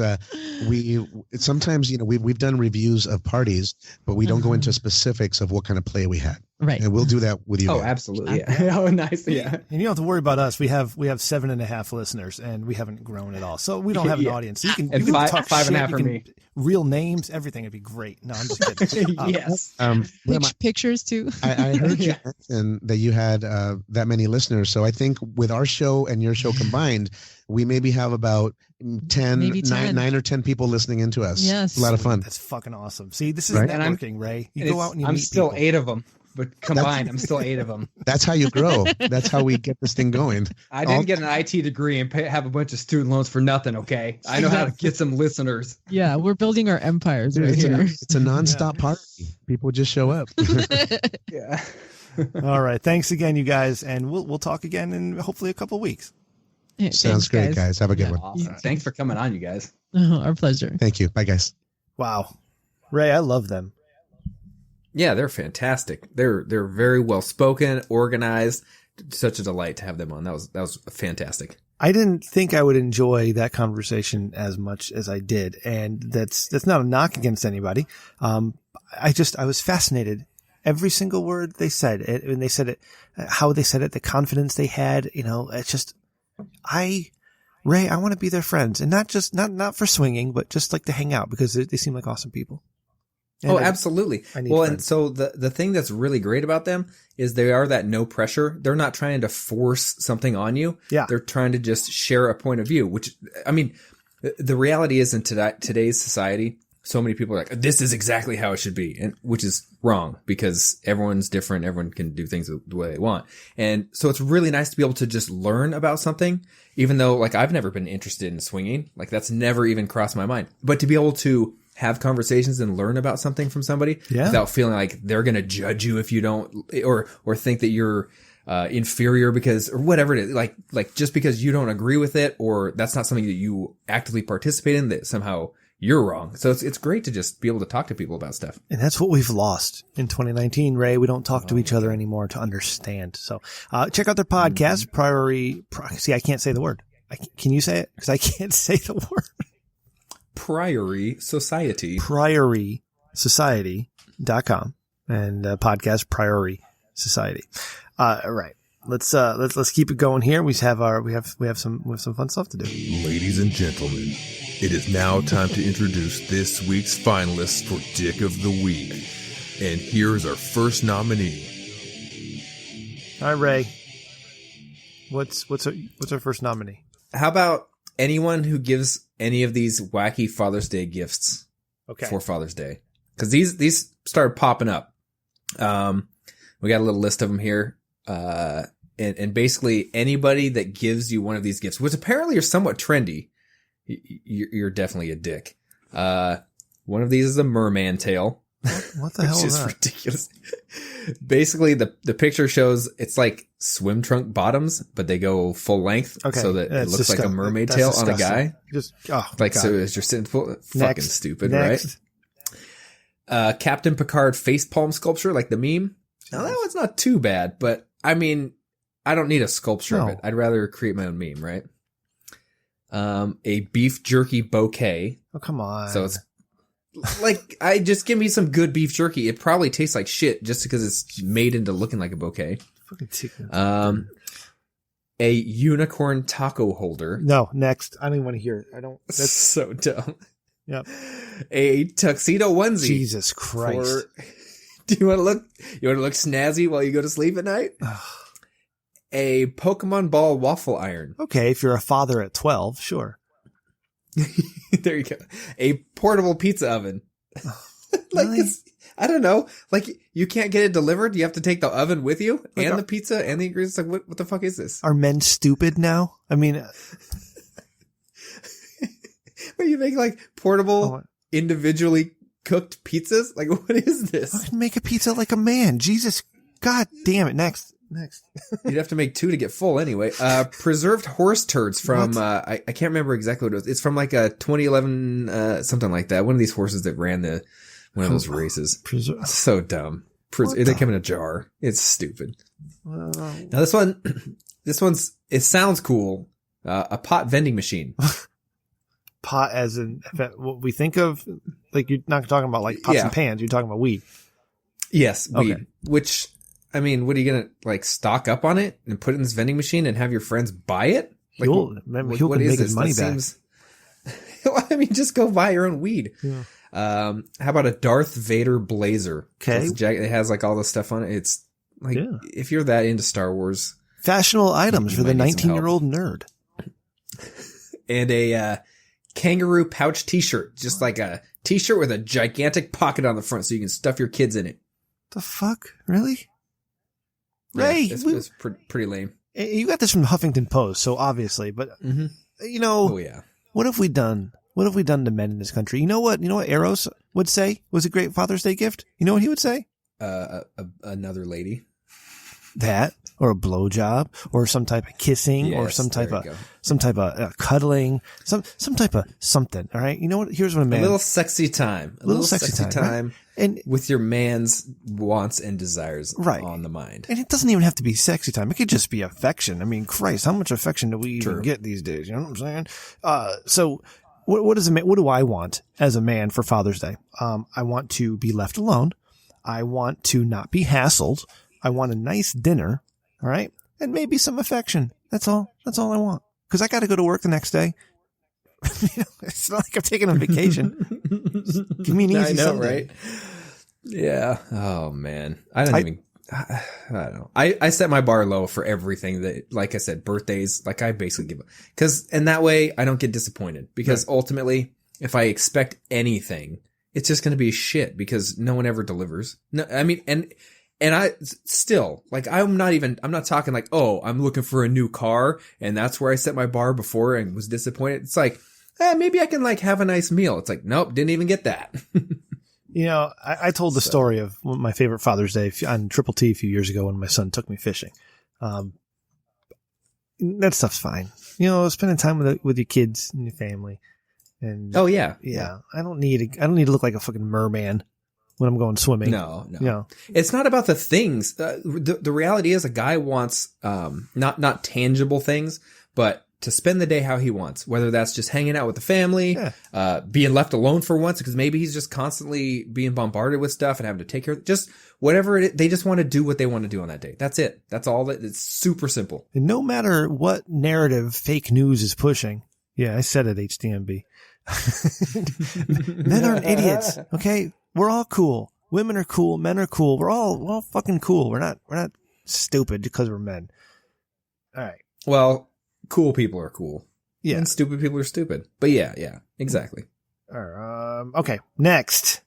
we sometimes we've done reviews of parties, but we don't go into specifics of what kind of play we had. Right, and we'll do that with you. Oh, absolutely. Yeah. Oh, nice. Yeah. And you don't have to worry about us. We have 7.5 listeners, and we haven't grown at all, so we don't have an audience. So you can talk 5.5 for me. Real names, everything would be great. No, I'm just kidding. Yes. Pictures too. I heard you mention that you had that many listeners, so I think with our show and your show combined, we maybe have about 9 or 10 people listening into us. Yes. A lot of fun. That's fucking awesome. See, this is networking, Ray. You go out and you I'm meet still people. 8 of them, but combined, I'm still 8 of them. That's how you grow. That's how we get this thing going. I didn't get an IT degree and have a bunch of student loans for nothing, okay? I know how to get some listeners. Yeah, we're building our empires right here. It's a nonstop party. People just show up. Yeah. All right. Thanks again, you guys, and we'll talk again in hopefully a couple of weeks. Yeah, sounds great, guys. Have a good one. Awesome. Thanks for coming on, you guys. Oh, our pleasure. Thank you. Bye, guys. Wow. Ray, I love them. Yeah, they're fantastic. They're very well spoken, organized. Such a delight to have them on. That was fantastic. I didn't think I would enjoy that conversation as much as I did, and that's not a knock against anybody. I was fascinated. Every single word they said, and they said it, how they said it, the confidence they had. It's just. Ray, I want to be their friends, and not just not for swinging, but just like to hang out because they seem like awesome people. And absolutely. And so the thing that's really great about them is they are that no pressure. They're not trying to force something on you. Yeah. They're trying to just share a point of view, which, I mean, the reality is in today's society, so many people are like, this is exactly how it should be, and which is wrong because everyone's different. Everyone can do things the way they want. And so it's really nice to be able to just learn about something, even though like I've never been interested in swinging. Like that's never even crossed my mind. But to be able to have conversations and learn about something from somebody without feeling like they're going to judge you if you don't, or think that you're inferior because, or whatever it is, like just because you don't agree with it, or that's not something that you actively participate in, that somehow you're wrong. So it's great to just be able to talk to people about stuff. And that's what we've lost in 2019, Ray. We don't talk to each other anymore to understand. So check out their podcast, Priory. See, I can't say the word. Can you say it? Because I can't say the word. Priory Society. PriorySociety.com and podcast Priory Society. Right. Let's keep it going here. We have some fun stuff to do. Ladies and gentlemen, it is now time to introduce this week's finalists for Dick of the Week. And here's our first nominee. All right, Ray. What's our first nominee? How about anyone who gives any of these wacky Father's Day gifts for Father's Day? Because these started popping up. We got a little list of them here. And basically anybody that gives you one of these gifts, which apparently are somewhat trendy, you're definitely a dick. One of these is a merman tail. What the hell is that? Ridiculous. Basically, the picture shows it's like swim trunk bottoms, but they go full length, so that it looks like a mermaid tail on a guy. So as you're sitting, fucking stupid, Next. right? Captain Picard face palm sculpture, like the meme. Now that one's not too bad, but I mean, I don't need a sculpture of it. I'd rather create my own meme, right? A beef jerky bouquet. Oh, come on. So it's like, just give me some good beef jerky. It probably tastes like shit just because it's made into looking like a bouquet. Fucking chicken. A unicorn taco holder. No, next. I don't even want to hear it. That's so dumb. Yep. A tuxedo onesie. Jesus Christ. Do you want to look snazzy while you go to sleep at night? A Pokemon ball waffle iron. Okay, if you're a father at 12, sure. There you go. A portable pizza oven. Really? I don't know. Like, you can't get it delivered. You have to take the oven with you and the pizza and the ingredients. Like, what the fuck is this? Are men stupid now? I mean, Where you make like portable, individually cooked pizzas? Like, what is this? I can make a pizza like a man. Jesus, God damn it. Next. You'd have to make 2 to get full anyway. Preserved horse turds from, I can't remember exactly what it was. It's from like a 2011, something like that. One of these horses that ran one of those races. So dumb. They come in a jar. It's stupid. Now this one's, it sounds cool. A pot vending machine. Pot as in what we think of, like you're not talking about like pots and pans. You're talking about weed. Yes, weed. Okay. Which, I mean, what are you going to like stock up on it and put it in this vending machine and have your friends buy it? Like, he'll can make his money back. I mean, just go buy your own weed. Yeah. How about a Darth Vader blazer? Okay. It has like all the stuff on it. It's like, if you're that into Star Wars. Fashionable items for the 19-year-old nerd. And a kangaroo pouch t-shirt. Just like a t-shirt with a gigantic pocket on the front so you can stuff your kids in it. The fuck? Really? Yeah, Ray, it's pretty lame. You got this from the Huffington Post, so obviously, but you know, what have we done? What have we done to men in this country? You know what? Eros would say was a great Father's Day gift. You know what he would say? Another lady. That, or a blowjob, or some type of kissing, or some type of cuddling, some type of something. All right. You know what? Here's what a man. A little sexy time. A little sexy time. Right? And with your man's wants and desires on the mind. And it doesn't even have to be sexy time. It could just be affection. I mean, Christ, how much affection do we even get these days? You know what I'm saying? So what do I want as a man for Father's Day? I want to be left alone. I want to not be hassled. I want a nice dinner. All right. And maybe some affection. That's all I want. Cause I got to go to work the next day. It's not like I'm taking a vacation. Give me an easy Sunday. Right? Yeah. Oh man. I don't know. I set my bar low for everything that, like I said, birthdays, like I basically give up. And that way I don't get disappointed because ultimately if I expect anything, it's just going to be shit because no one ever delivers. No, I mean, and I still, like, I'm not talking like, oh, I'm looking for a new car and that's where I set my bar before and was disappointed. It's like, maybe I can like have a nice meal. It's like, nope, didn't even get that. You know, I told the story of my favorite Father's Day on Triple T a few years ago when my son took me fishing. That stuff's fine. You know, spending time with your kids and your family. And oh yeah. I don't need to look like a fucking merman when I'm going swimming. No. You know? It's not about the things. The reality is a guy wants, not tangible things, but to spend the day how he wants, whether that's just hanging out with the family, being left alone for once, because maybe he's just constantly being bombarded with stuff and having to take care of just whatever it is. They just want to do what they want to do on that day. That's it. That's all. It's super simple. And no matter what narrative fake news is pushing. Yeah, I said it, HDMB. Men aren't idiots. Okay. We're all cool. Women are cool. Men are cool. We're all fucking cool. We're not stupid because we're men. All right. Well, cool people are cool. Yeah. And stupid people are stupid. But yeah, exactly. All right. Okay. Next.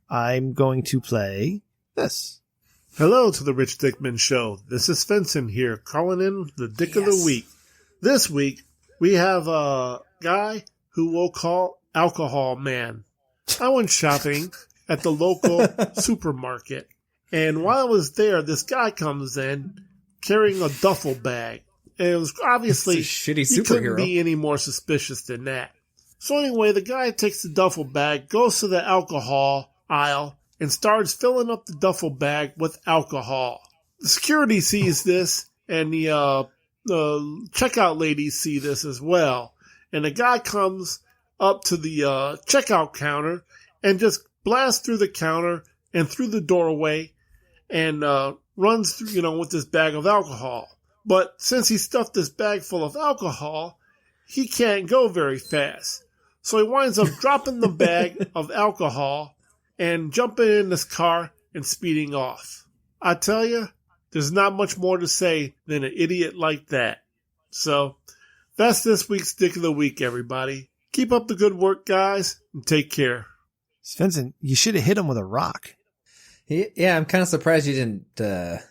I'm going to play this. Hello to the Rich Dickman Show. This is Vincent here, calling in the Dick of the Week. This week, we have a guy who we'll call Alcohol Man. I went shopping at the local supermarket, and while I was there, this guy comes in carrying a duffel bag. And it was obviously, shitty he couldn't superhero. be any more suspicious than that. So anyway, the guy takes the duffel bag, goes to the alcohol aisle, and starts filling up the duffel bag with alcohol. The security sees this, and the checkout ladies see this as well. And the guy comes up to the checkout counter and just blasts through the counter and through the doorway and runs through, with this bag of alcohol. But since he stuffed this bag full of alcohol, he can't go very fast. So he winds up dropping the bag of alcohol and jumping in this car and speeding off. I tell you, there's not much more to say than an idiot like that. So that's this week's Dick of the Week, everybody. Keep up the good work, guys, and take care. Svensson, you should have hit him with a rock. Yeah, I'm kind of surprised you didn't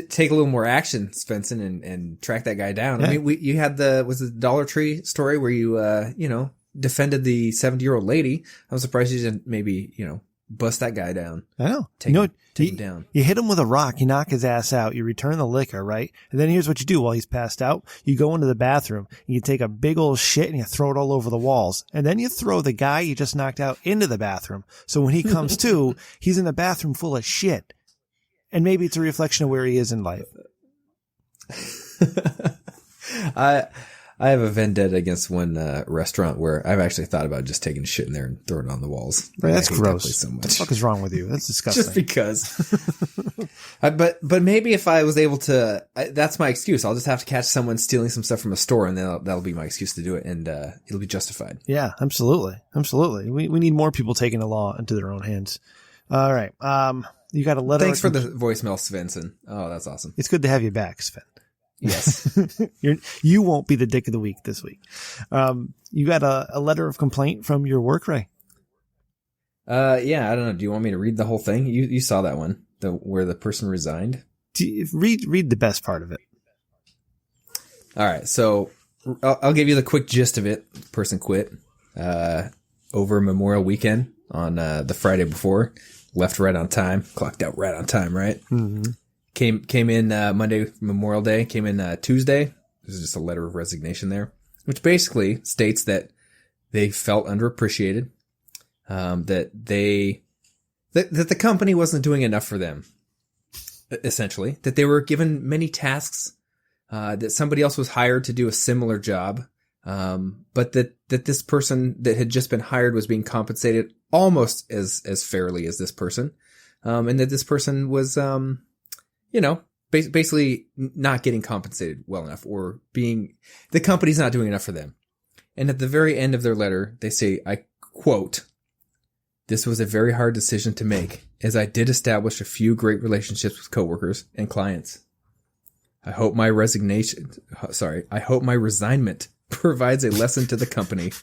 take a little more action, Svensson, and track that guy down. Yeah. I mean, you had was it the Dollar Tree story where you, defended the 70-year-old lady. I'm surprised you didn't maybe, bust that guy down. I know. Take him down. You hit him with a rock, you knock his ass out, you return the liquor, right? And then here's what you do while he's passed out. You go into the bathroom, and you take a big old shit and you throw it all over the walls. And then you throw the guy you just knocked out into the bathroom. So when he comes to, he's in the bathroom full of shit. And maybe it's a reflection of where he is in life. I have a vendetta against one restaurant where I've actually thought about just taking shit in there and throwing it on the walls. Right, that's gross. So much. What the fuck is wrong with you? That's disgusting. Just because. But maybe if I was able to, that's my excuse. I'll just have to catch someone stealing some stuff from a store, and then that'll be my excuse to do it, and it'll be justified. Yeah, absolutely. We need more people taking the law into their own hands. All right. You got a letter. Thanks for the voicemail, Svensson. Oh, that's awesome. It's good to have you back, Sven. Yes. You won't be the Dick of the Week this week. You got a letter of complaint from your work, Ray? Yeah, I don't know. Do you want me to read the whole thing? You saw that one, where the person resigned. Read the best part of it. All right. So I'll give you the quick gist of it. The person quit, over Memorial Weekend on, the Friday before, left right on time, clocked out right on time, right? Mm-hmm. Came in Monday, Memorial Day, came in Tuesday. This is just a letter of resignation there, which basically states that they felt underappreciated, that the company wasn't doing enough for them, essentially, that they were given many tasks, that somebody else was hired to do a similar job, but that this person that had just been hired was being compensated almost as fairly as this person, and that this person was basically not getting compensated well enough, or the company's not doing enough for them. And at the very end of their letter, they say, I quote, "This was a very hard decision to make, as I did establish a few great relationships with coworkers and clients. I hope my resignation provides a lesson to the company."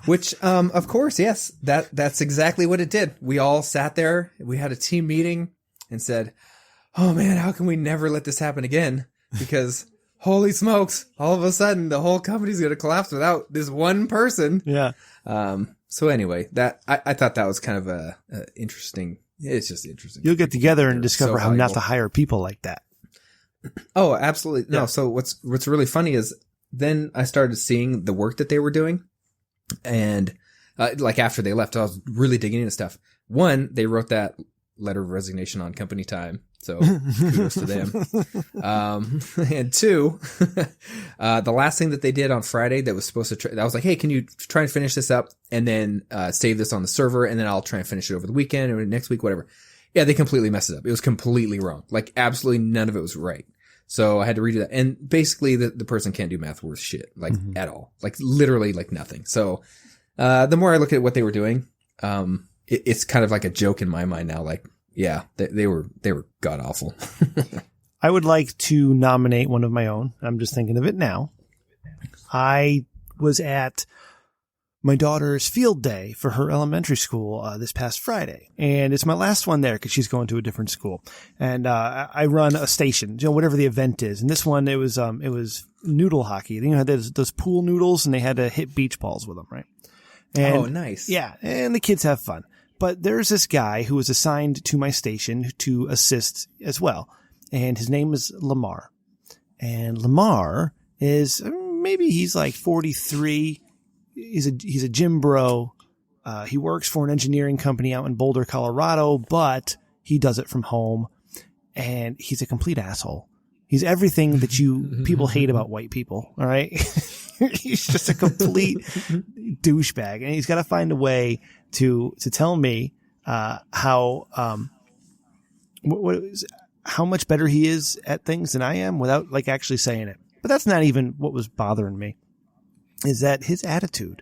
Which, of course, yes, that's exactly what it did. We all sat there, we had a team meeting and said, "Oh man, how can we never let this happen again?" Because holy smokes, all of a sudden the whole company's going to collapse without this one person. Yeah. So anyway, that I thought that was kind of a interesting. It's just interesting. You'll get together and discover how valuable. not to hire people like that. Oh, absolutely. No. Yeah. So what's really funny is then I started seeing the work that they were doing, and like after they left, I was really digging into stuff. One, they wrote that letter of resignation on company time. So kudos to them. And two, the last thing that they did on Friday that was supposed to, I was like, hey, can you try and finish this up and then save this on the server, and then I'll try and finish it over the weekend or next week, whatever. Yeah, they completely messed it up. It was completely wrong. Like absolutely none of it was right. So I had to redo that. And basically the person can't do math worth shit, like at all, like literally like nothing. So, the more I look at what they were doing, it's kind of like a joke in my mind now. Like, yeah, they were god awful. I would like to nominate one of my own. I'm just thinking of it now. I was at my daughter's field day for her elementary school this past Friday, and it's my last one there because she's going to a different school. And I run a station, whatever the event is. And this one, it was noodle hockey. You know, those pool noodles, and they had to hit beach balls with them, right? And, oh, nice. Yeah, and the kids have fun. But there's this guy who was assigned to my station to assist as well. And his name is Lamar. And Lamar is, maybe he's like 43. He's a gym bro. He works for an engineering company out in Boulder, Colorado, but he does it from home. And he's a complete asshole. He's everything that people hate about white people. All right. He's just a complete douchebag, and he's got to find a way to tell me how much better he is at things than I am without like actually saying it. But that's not even what was bothering me. Is that his attitude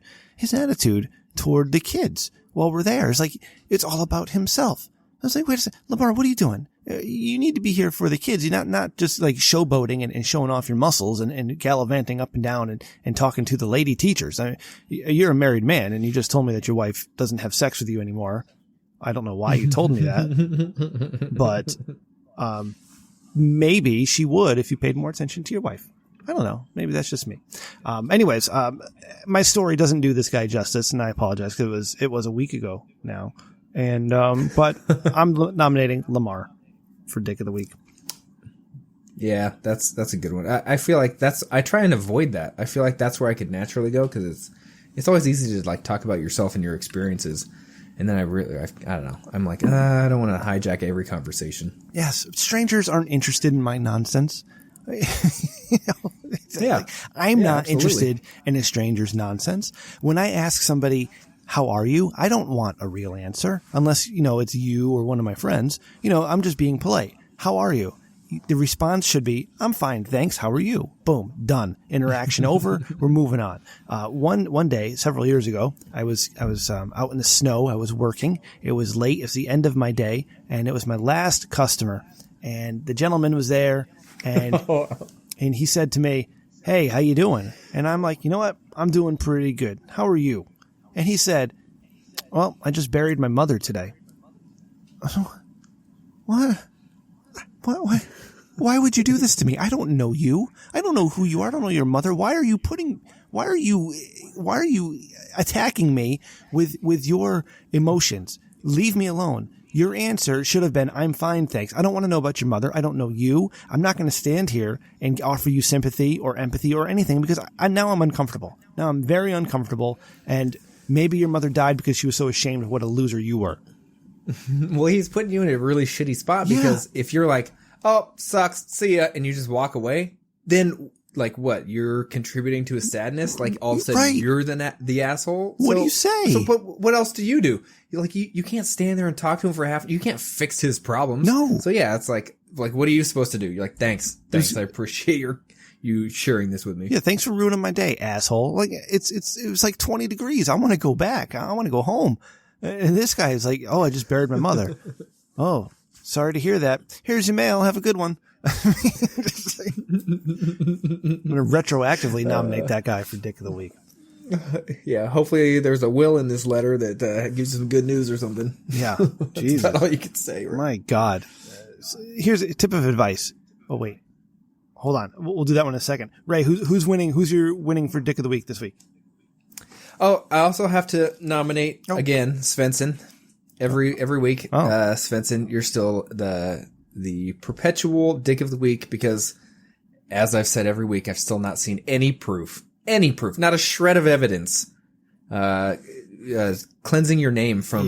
toward the kids while we're there? It's like it's all about himself. I was like, wait a second, Lamar, what are you doing? You need to be here for the kids. You're not just like showboating and showing off your muscles and gallivanting up and down and talking to the lady teachers. I mean, you're a married man, and you just told me that your wife doesn't have sex with you anymore. I don't know why you told me that, but maybe she would if you paid more attention to your wife. I don't know. Maybe that's just me. Anyways, my story doesn't do this guy justice, and I apologize because it was a week ago now. And but I'm nominating Lamar for Dick of the Week. Yeah, that's a good one. I feel like I try and avoid that. I feel like that's where I could naturally go because it's always easy to like talk about yourself and your experiences. And then I don't know. I'm like, I don't want to hijack every conversation. Yes. Strangers aren't interested in my nonsense. Yeah. I'm not interested in a stranger's nonsense. When I ask somebody, how are you? I don't want a real answer unless, it's you or one of my friends. I'm just being polite. How are you? The response should be, I'm fine, thanks. How are you? Boom, done. Interaction over. We're moving on. One day, several years ago, I was out in the snow. I was working. It was late. It was the end of my day, and it was my last customer. And the gentleman was there, and and he said to me, "Hey, how you doing?" And I'm like, "You know what? I'm doing pretty good. How are you?" And he said, "Well, I just buried my mother today." What? What? Why would you do this to me? I don't know you. I don't know who you are. I don't know your mother. Why are you attacking me with your emotions? Leave me alone. Your answer should have been, I'm fine, thanks. I don't want to know about your mother. I don't know you. I'm not going to stand here and offer you sympathy or empathy or anything because now I'm uncomfortable. Now I'm very uncomfortable, and maybe your mother died because she was so ashamed of what a loser you were. Well, he's putting you in a really shitty spot because if you're like, oh, sucks, see ya, and you just walk away, then like what? You're contributing to his sadness? Like all of a sudden you're the asshole? What do you say? So what else do you do? You can't stand there and talk to him for you can't fix his problems. No. So yeah, it's like what are you supposed to do? You're like, thanks, I appreciate you sharing this with me. Yeah, thanks for ruining my day, asshole. Like it was like 20 degrees. I want to go back. I want to go home. And this guy is like, oh, I just buried my mother. Oh, sorry to hear that. Here's your mail. Have a good one. I'm going to retroactively nominate that guy for Dick of the Week. Yeah, hopefully there's a will in this letter that gives you some good news or something. Yeah, Jesus. That's about all you can say. Right? My God. Here's a tip of advice. Oh, wait. hold on. We'll do that one in a second. Ray, who's winning? Who's your winning for Dick of the Week this week? Oh, I also have to nominate again Svensson every week. Svensson, you're still the perpetual Dick of the Week because, as I've said every week, I've still not seen any proof, not a shred of evidence, cleansing your name from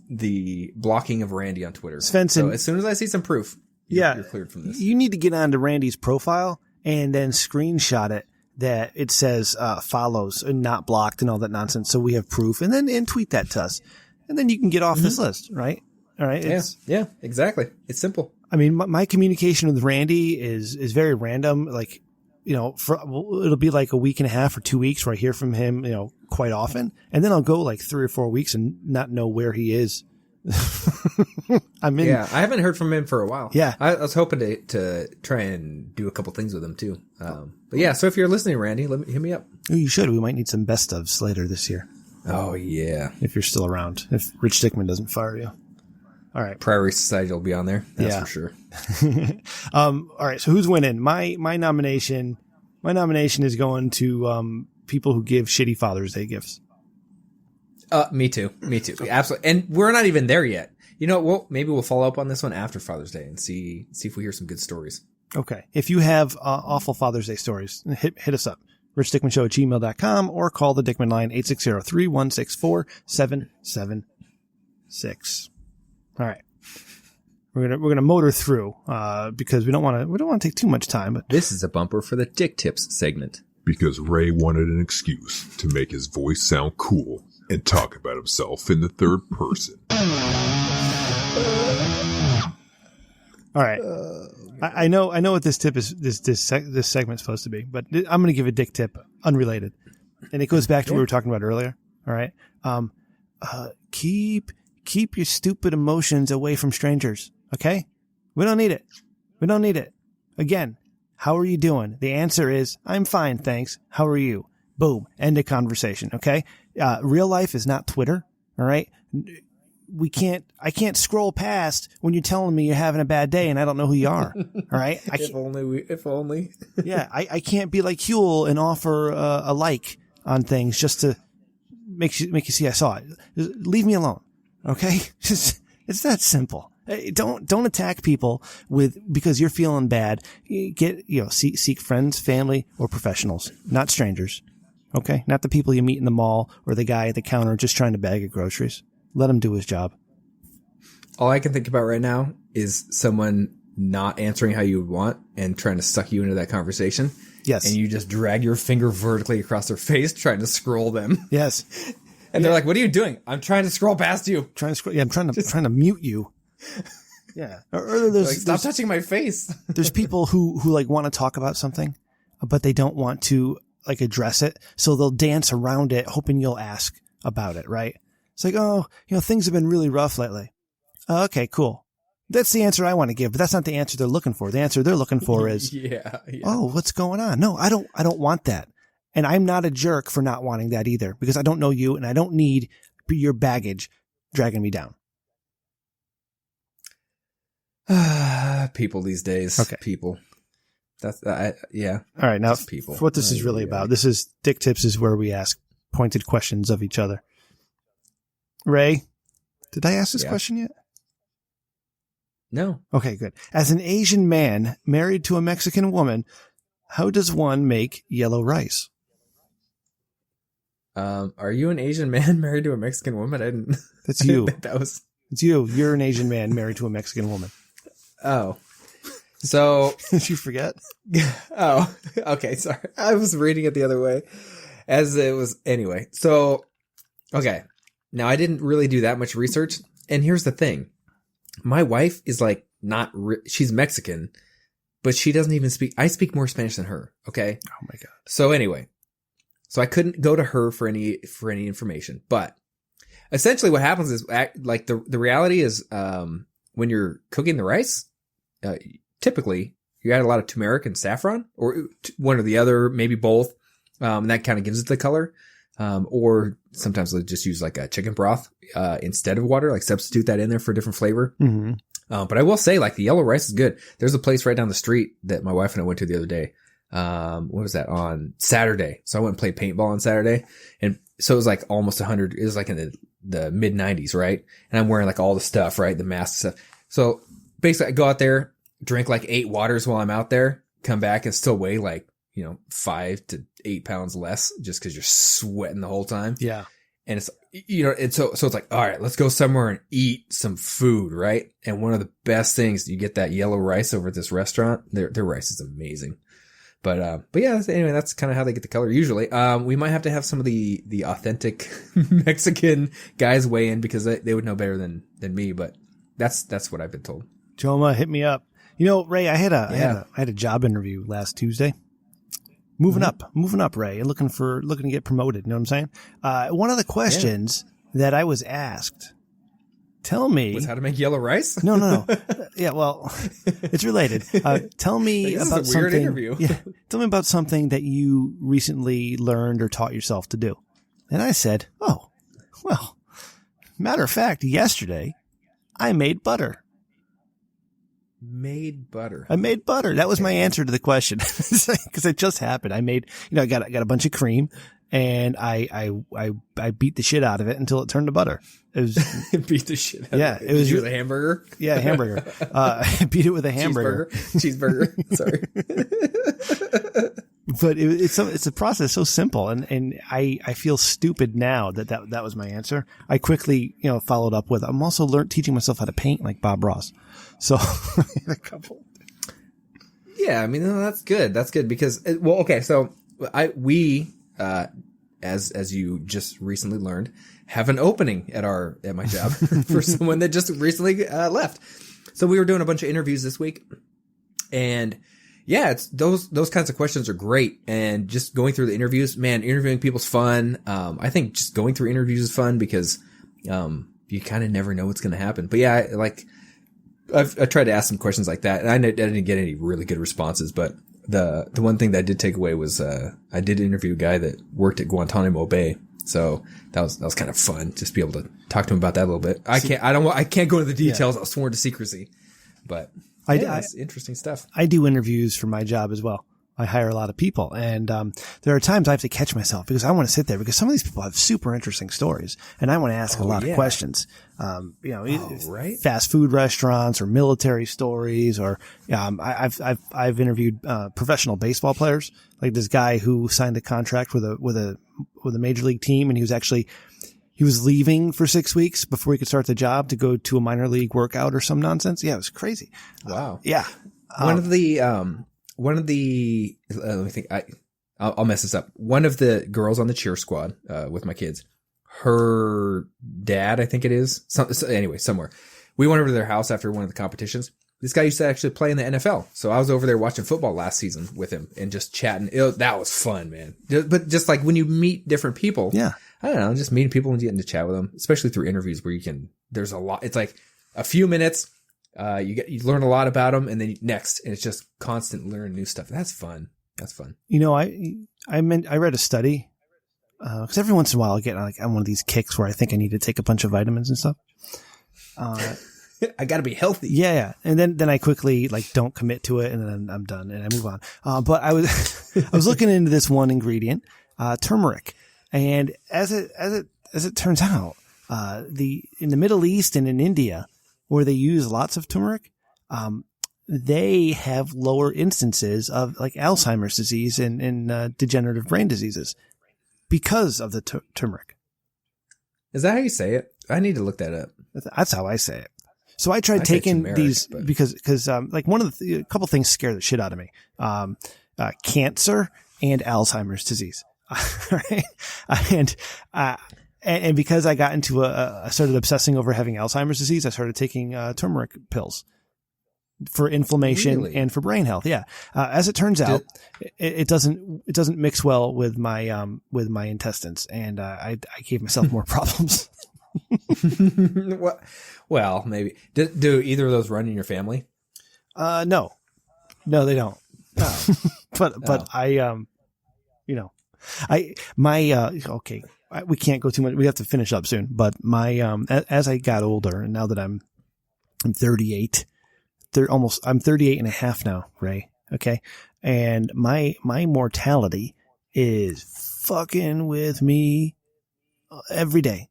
the blocking of Randy on Twitter. Svensson, so as soon as I see some proof, you're cleared from this. You need to get onto Randy's profile and then screenshot it that it says follows and not blocked and all that nonsense, so we have proof, and then tweet that to us, and then you can get off this list, right? All right. Yeah, exactly. It's simple. I mean, my communication with Randy is very random. Like, it'll be like a week and a half or 2 weeks where I hear from him, quite often. And then I'll go like 3 or 4 weeks and not know where he is. I haven't heard from him for a while. Yeah. I was hoping to try and do a couple things with him too. But yeah, so if you're listening, Randy, hit me up. Oh, you should. We might need some best ofs later this year. Oh yeah. If you're still around, if Rich Dickman doesn't fire you. All right. Priory Society will be on there. That's for sure. All right. So who's winning? My nomination is going to people who give shitty Father's Day gifts. Me too. Absolutely. And we're not even there yet. Maybe we'll follow up on this one after Father's Day and see if we hear some good stories. Okay. If you have awful Father's Day stories, hit us up. RichDickmanShow@gmail.com or call the Dickman line 860-3164-776. All right. We're gonna motor through because we don't want to take too much time. But this is a bumper for the Dick Tips segment. Because Ray wanted an excuse to make his voice sound cool and talk about himself in the third person. All right. I know what this tip is. This segment's supposed to be, but I'm going to give a dick tip unrelated, and it goes back to what we were talking about earlier. All right. Keep your stupid emotions away from strangers. Okay. We don't need it. Again, how are you doing? The answer is I'm fine, thanks. How are you? Boom. End of conversation. Okay. Real life is not Twitter. All right. I can't scroll past when you're telling me you're having a bad day and I don't know who you are. All right. If only. Yeah. I can't be like Huel and offer a like on things just to make you see I saw it. Just leave me alone. Okay. It's that simple. Don't attack people because you're feeling bad. Seek friends, family, or professionals, not strangers. Okay. Not the people you meet in the mall or the guy at the counter just trying to bag your groceries. Let him do his job. All I can think about right now is someone not answering how you would want and trying to suck you into that conversation. Yes. And you just drag your finger vertically across their face trying to scroll them. Yes. And they're like, "What are you doing?" "I'm trying to scroll past you." I'm trying to mute you. Yeah. Or there's stop touching my face. There's people who like want to talk about something, but they don't want to like address it. So they'll dance around it, hoping you'll ask about it. Right. It's like, things have been really rough lately. Okay, cool. That's the answer I want to give, but that's not the answer they're looking for. The answer they're looking for is, oh, what's going on? No, I don't want that. And I'm not a jerk for not wanting that either, because I don't know you and I don't need your baggage dragging me down. People these days. Okay. People. That's, yeah. All right. Now, people. What this is really about. This is Dick Tips is where we ask pointed questions of each other. Ray, did I ask this question yet? No. Okay, good. As an Asian man married to a Mexican woman, how does one make yellow rice? Are you an Asian man married to a Mexican woman? I didn't. That's you. It's you. You're an Asian man married to a Mexican woman. Oh. So. Did you forget? Oh, okay. Sorry. I was reading it the other way as it was. Anyway. So, okay. Now, I didn't really do that much research. And here's the thing. My wife is like she's Mexican, but she doesn't even I speak more Spanish than her. Okay. Oh my God. So anyway, I couldn't go to her for any information, but essentially what happens is like the reality is, when you're cooking the rice, typically you add a lot of turmeric and saffron or one or the other, maybe both. And that kind of gives it the color. Or sometimes they'll just use like a chicken broth, instead of water, like substitute that in there for a different flavor. Mm-hmm. But I will say, like, the yellow rice is good. There's a place right down the street that my wife and I went to the other day. What was that, on Saturday? So I went and played paintball on Saturday. And so it was like almost 100. It was like in the mid 90s, right? And I'm wearing like all the stuff, right? The mask stuff. So basically I go out there, drink like 8 waters while I'm out there, come back and still weigh like, 5 to 8 pounds less just because you're sweating the whole time. Yeah. And it's, and so it's like, all right, let's go somewhere and eat some food, right? And one of the best things, you get that yellow rice over at this restaurant. Their rice is amazing. But yeah, anyway, that's kind of how they get the color usually. We might have to have some of the authentic Mexican guys weigh in because they would know better than me, but that's what I've been told. Joma, hit me up. Ray, I had a job interview last Tuesday. Moving up, Ray, looking to get promoted. You know what I'm saying? One of the questions that I was asked, tell me, was how to make yellow rice? No. Yeah, well, it's related. Tell me about this is a weird something. Interview. Yeah, tell me about something that you recently learned or taught yourself to do. And I said, oh, well, matter of fact, yesterday I made butter. I made butter. That was my answer to the question because it just happened. I made, I got a bunch of cream and I beat the shit out of it until it turned to butter. It was beat the shit out of it. It was with a hamburger. Yeah, hamburger. I beat it with a hamburger. Cheeseburger. Sorry. But it's a process so simple, and I feel stupid now that was my answer. I quickly followed up with, I'm also teaching myself how to paint like Bob Ross. So a couple. Yeah, I mean, no, that's good. That's good because okay. So we as you just recently learned, have an opening at my job for someone that just recently left. So we were doing a bunch of interviews this week, and yeah, it's those kinds of questions are great. And just going through the interviews, man, interviewing people's fun. I think just going through interviews is fun because you kind of never know what's going to happen. But yeah, I tried to ask some questions like that, and I didn't get any really good responses. But the one thing that I did take away was I did interview a guy that worked at Guantanamo Bay, so that was kind of fun just to be able to talk to him about that a little bit. I can't go into the details. Yeah. I was sworn to secrecy, but it's interesting stuff. I do interviews for my job as well. I hire a lot of people, and there are times I have to catch myself because I want to sit there because some of these people have super interesting stories, and I want to ask a lot of questions. Right? Fast food restaurants or military stories, or I've interviewed professional baseball players, like this guy who signed a contract with a major league team, and he was leaving for 6 weeks before he could start the job to go to a minor league workout or some nonsense. Yeah, it was crazy. Wow. Yeah. One of the let me think. I'll mess this up. One of the girls on the cheer squad with my kids, her dad, I think it is. Somewhere. We went over to their house after one of the competitions. This guy used to actually play in the NFL, so I was over there watching football last season with him and just chatting. That was fun, man. But just like when you meet different people, yeah, I don't know, just meeting people and getting to chat with them, especially through interviews where there's a lot. It's like a few minutes. You learn a lot about them, and then next, and it's just constant learning new stuff. That's fun. I read a study because every once in a while I get on one of these kicks where I think I need to take a bunch of vitamins and stuff. I got to be healthy. Yeah, and then I quickly don't commit to it, and then I'm done and I move on. But I was looking into this one ingredient, turmeric, and as it turns out, in the Middle East and in India, where they use lots of turmeric, they have lower instances of Alzheimer's disease and degenerative brain diseases because of the turmeric. Is that how you say it? I need to look that up. That's how I say it. So I tried taking these because one of a couple things scare the shit out of me. Cancer and Alzheimer's disease. Right? And because I got into I started obsessing over having Alzheimer's disease, I started taking turmeric pills for inflammation and for brain health. Yeah. As it turns out, it doesn't mix well with my intestines, and I gave myself more problems. Well, maybe. Do either of those run in your family? No, they don't. But we can't go too much. We have to finish up soon. But my as I got older, and now that I'm I'm 38. I'm 38 and a half now, Ray. Okay. And my mortality is fucking with me every day.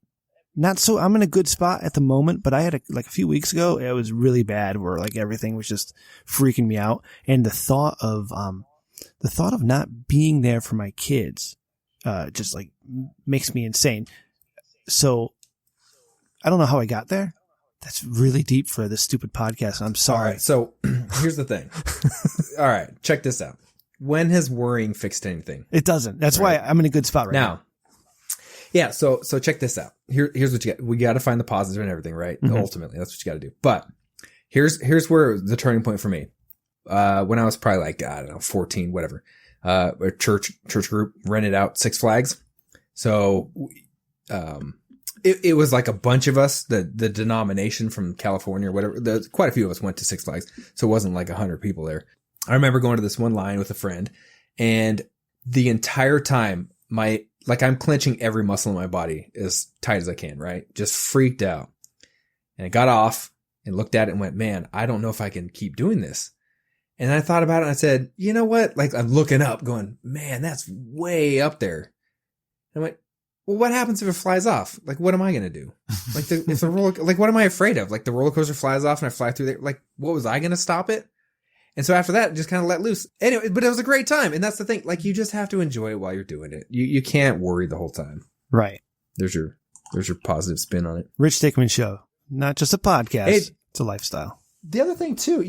Not so, I'm in a good spot at the moment, but I had a few weeks ago, it was really bad where like everything was just freaking me out. And the thought of not being there for my kids, just like makes me insane. So I don't know how I got there. That's really deep for this stupid podcast. I'm sorry. All right, so here's the thing. All right, check this out. When has worrying fixed anything? It doesn't. That's why I'm in a good spot right now. Yeah, so check this out. Here's what you got. We got to find the positive and everything, right? Mm-hmm. Ultimately, that's what you got to do. But here's where the turning point for me. When I was probably like, I don't know, 14, whatever. A church group rented out Six Flags. So it was like a bunch of us, the denomination from California or whatever. Quite a few of us went to Six Flags. So it wasn't like 100 people there. I remember going to this one line with a friend, and the entire time I'm clenching every muscle in my body as tight as I can, right? Just freaked out. And I got off and looked at it and went, man, I don't know if I can keep doing this. And I thought about it and I said, you know what? Like, I'm looking up going, man, that's way up there. And I went, well, what happens if it flies off? Like, what am I going to do? Like, what am I afraid of? Like, the roller coaster flies off and I fly through there. Like, what was I going to stop it? And so after that, just kind of let loose. Anyway, but it was a great time. And that's the thing. Like, you just have to enjoy it while you're doing it. You can't worry the whole time. Right. There's your positive spin on it. Rich Dickman Show. Not just a podcast. It's a lifestyle. The other thing too,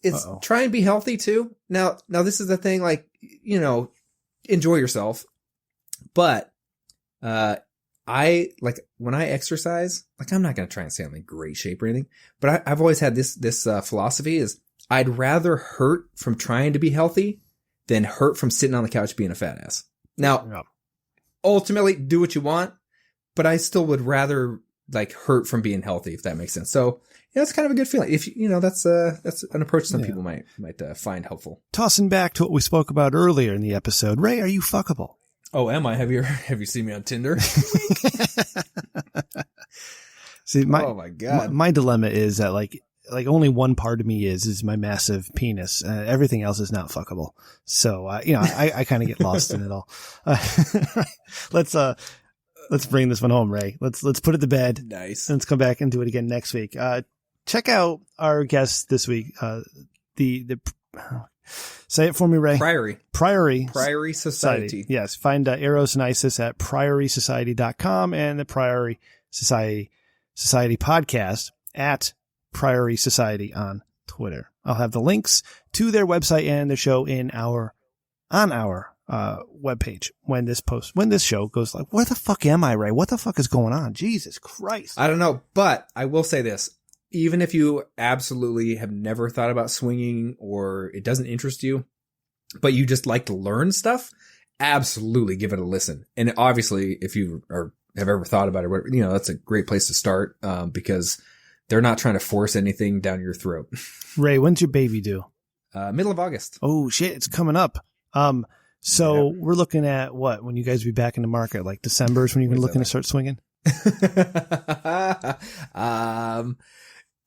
it's try and be healthy too. Now this is the thing, like, enjoy yourself. But, when I exercise, like, I'm not going to try and stay in like great shape or anything, but I've always had this philosophy is I'd rather hurt from trying to be healthy than hurt from sitting on the couch being a fat ass. Now, ultimately do what you want, but I still would rather like hurt from being healthy, if that makes sense. So it's kind of a good feeling. If that's an approach some people might find helpful. Tossing back to what we spoke about earlier in the episode, Ray, are you fuckable? Oh, am I? Have you seen me on Tinder? See, oh my God. My dilemma is that like only one part of me is my massive penis. Everything else is not fuckable. So, I kind of get lost in it all. Let's bring this one home, Ray. Let's put it to bed. Nice. Let's come back and do it again next week. Check out our guest this week. Say it for me, Ray. Priory Society. Yes. Find Eros and Isis at PriorySociety.com and the Priory Society podcast at Priory Society on Twitter. I'll have the links to their website and the show on our webpage when this show goes like, where the fuck am I, Ray? What the fuck is going on? Jesus Christ. I don't know, but I will say this. Even if you absolutely have never thought about swinging or it doesn't interest you, but you just like to learn stuff, absolutely give it a listen. And obviously, if you have ever thought about it, that's a great place to start because they're not trying to force anything down your throat. Ray, when's your baby due? Middle of August. Oh shit, it's coming up. So we're looking at what, when you guys will be back in the market, like December is when you're looking to start swinging?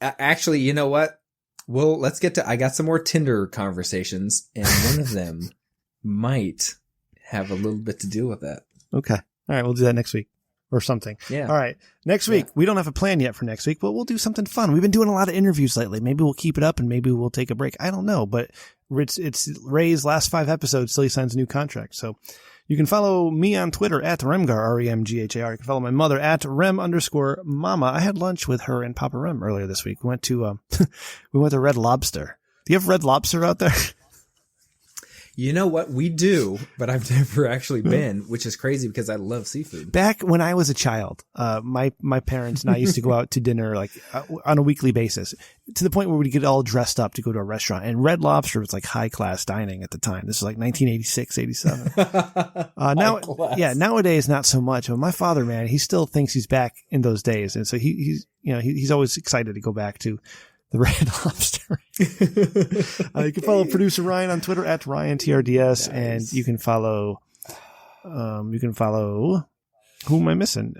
Actually, you know what? Let's get to, I got some more Tinder conversations and one of them might have a little bit to do with that. Okay. All right. We'll do that next week or something. Yeah. All right. Next week, we don't have a plan yet for next week, but we'll do something fun. We've been doing a lot of interviews lately. Maybe we'll keep it up and maybe we'll take a break. I don't know, but it's Ray's last 5 episodes till he signs a new contract. So you can follow me on Twitter at Remgar, REMGHAR. You can follow my mother at Rem_Mama. I had lunch with her and Papa Rem earlier this week. We went to Red Lobster. Do you have Red Lobster out there? You know what? We do, but I've never actually been, which is crazy because I love seafood. Back when I was a child, my parents and I used to go out to dinner like on a weekly basis to the point where we'd get all dressed up to go to a restaurant. And Red Lobster was like high class dining at the time. This was like 1986, 87. Nowadays, not so much. But my father, man, he still thinks he's back in those days. And so he's always excited to go back to the Red Lobster. You can follow producer Ryan on Twitter at RyanTRDS, nice. And you can follow, who am I missing?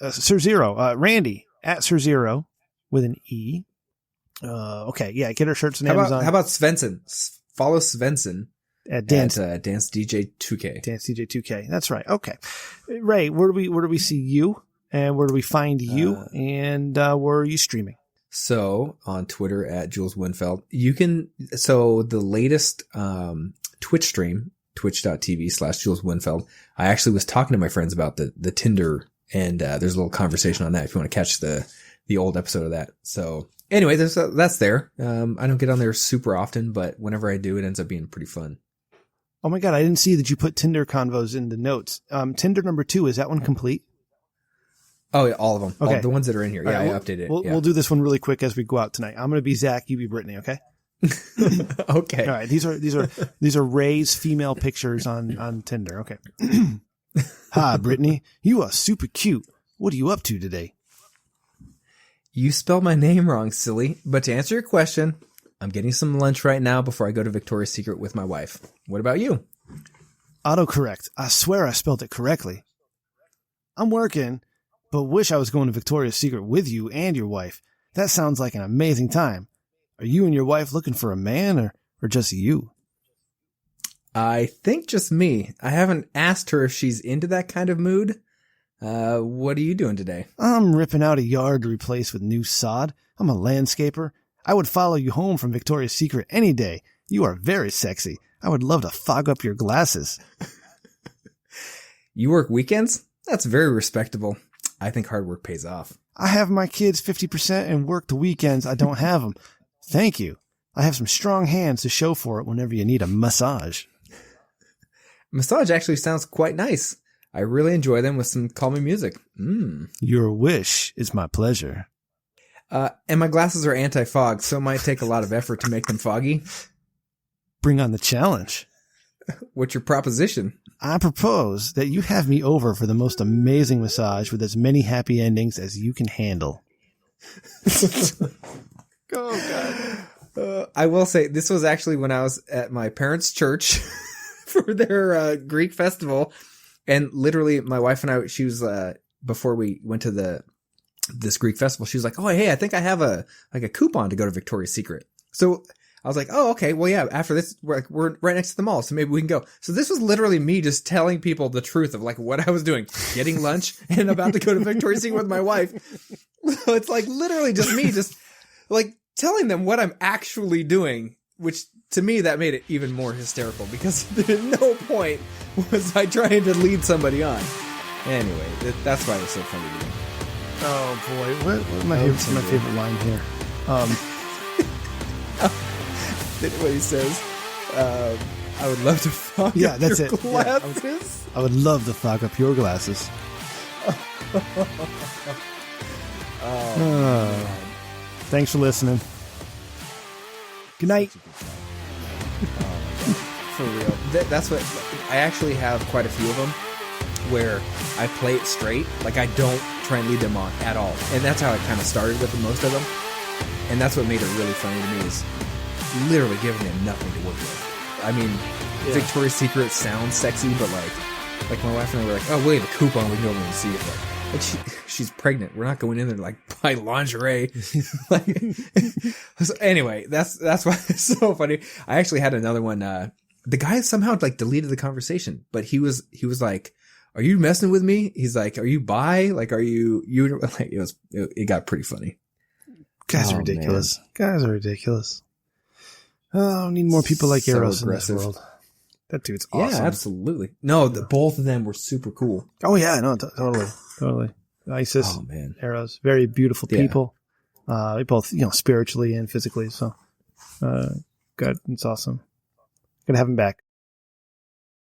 Sir Zero, Randy at Sir Zero with an E. Okay, yeah, get our shirts on How Amazon. How about Svensson? Follow Svensson at Dance DJ 2K. Dance DJ 2K. That's right. Okay, Ray, where do we see you, and where do we find you, and where are you streaming? So on Twitter at Jules Winfeld, you can. So the latest Twitch stream, twitch.tv/Jules Winfeld. I actually was talking to my friends about the Tinder, and there's a little conversation on that if you want to catch the old episode of that. So anyway, that's there. I don't get on there super often, but whenever I do, it ends up being pretty fun. Oh my God, I didn't see that you put Tinder convos in the notes. Tinder number 2, is that one complete? Oh, yeah, all of them. Okay. All the ones that are in here. Yeah, I updated it. We'll do this one really quick as we go out tonight. I'm going to be Zach, you be Brittany, okay? Okay. All right. These are Ray's female pictures on Tinder. Okay. Hi, Brittany. You are super cute. What are you up to today? You spelled my name wrong, silly. But to answer your question, I'm getting some lunch right now before I go to Victoria's Secret with my wife. What about you? Autocorrect. I swear I spelled it correctly. I'm working, but wish I was going to Victoria's Secret with you and your wife. That sounds like an amazing time. Are you and your wife looking for a man or just you? I think just me. I haven't asked her if she's into that kind of mood. What are you doing today? I'm ripping out a yard to replace with new sod. I'm a landscaper. I would follow you home from Victoria's Secret any day. You are very sexy. I would love to fog up your glasses. You work weekends? That's very respectable. I think hard work pays off. I have my kids 50% and work the weekends I don't have them. Thank you. I have some strong hands to show for it whenever you need a massage. Massage actually sounds quite nice. I really enjoy them with some calming music. Your wish is my pleasure. And my glasses are anti-fog, so it might take a lot of effort to make them foggy. Bring on the challenge. What's your proposition? I propose that you have me over for the most amazing massage with as many happy endings as you can handle. Oh, God. I will say, this was actually when I was at my parents' church for their Greek festival. And literally, my wife and I, she was, before we went to this Greek festival, she was like, oh, hey, I think I have a coupon to go to Victoria's Secret. So I was like, oh, okay. Well, yeah, after this, we're right next to the mall, so maybe we can go. So this was literally me just telling people the truth of like what I was doing, getting lunch and about to go to Victoria's Secret with my wife. So it's like literally just me just like telling them what I'm actually doing, which to me, that made it even more hysterical because at no point was I trying to lead somebody on. Anyway, that's why it was so funny to me. Oh boy, what's my favorite line here? What he says, I would love to fog up that's your it. glasses. I would love to fog up your glasses. Thanks for listening. Good night. For real. That's what I actually have quite a few of them where I play it straight. Like I don't try and lead them on at all. And that's how I kind of started with most of them. And that's what made it really funny to me is literally giving them nothing to work with. I mean, Victoria's Secret sounds sexy, but like my wife and I were like, oh, we have a coupon, we can go over and see it. Like she's pregnant. We're not going in there to like buy lingerie. So anyway, that's why it's so funny. I actually had another one. The guy somehow like deleted the conversation, but he was like, are you messing with me? He's like, are you bi? Like, are you like, it got pretty funny. Guys are ridiculous. Man. Guys are ridiculous. Oh, I need more people like Eros in this world. That dude's awesome. Yeah, absolutely. No, both of them were super cool. Oh yeah, no, totally. Isis, Eros, very beautiful people. Both, spiritually and physically. So, God, it's awesome. Gonna have him back.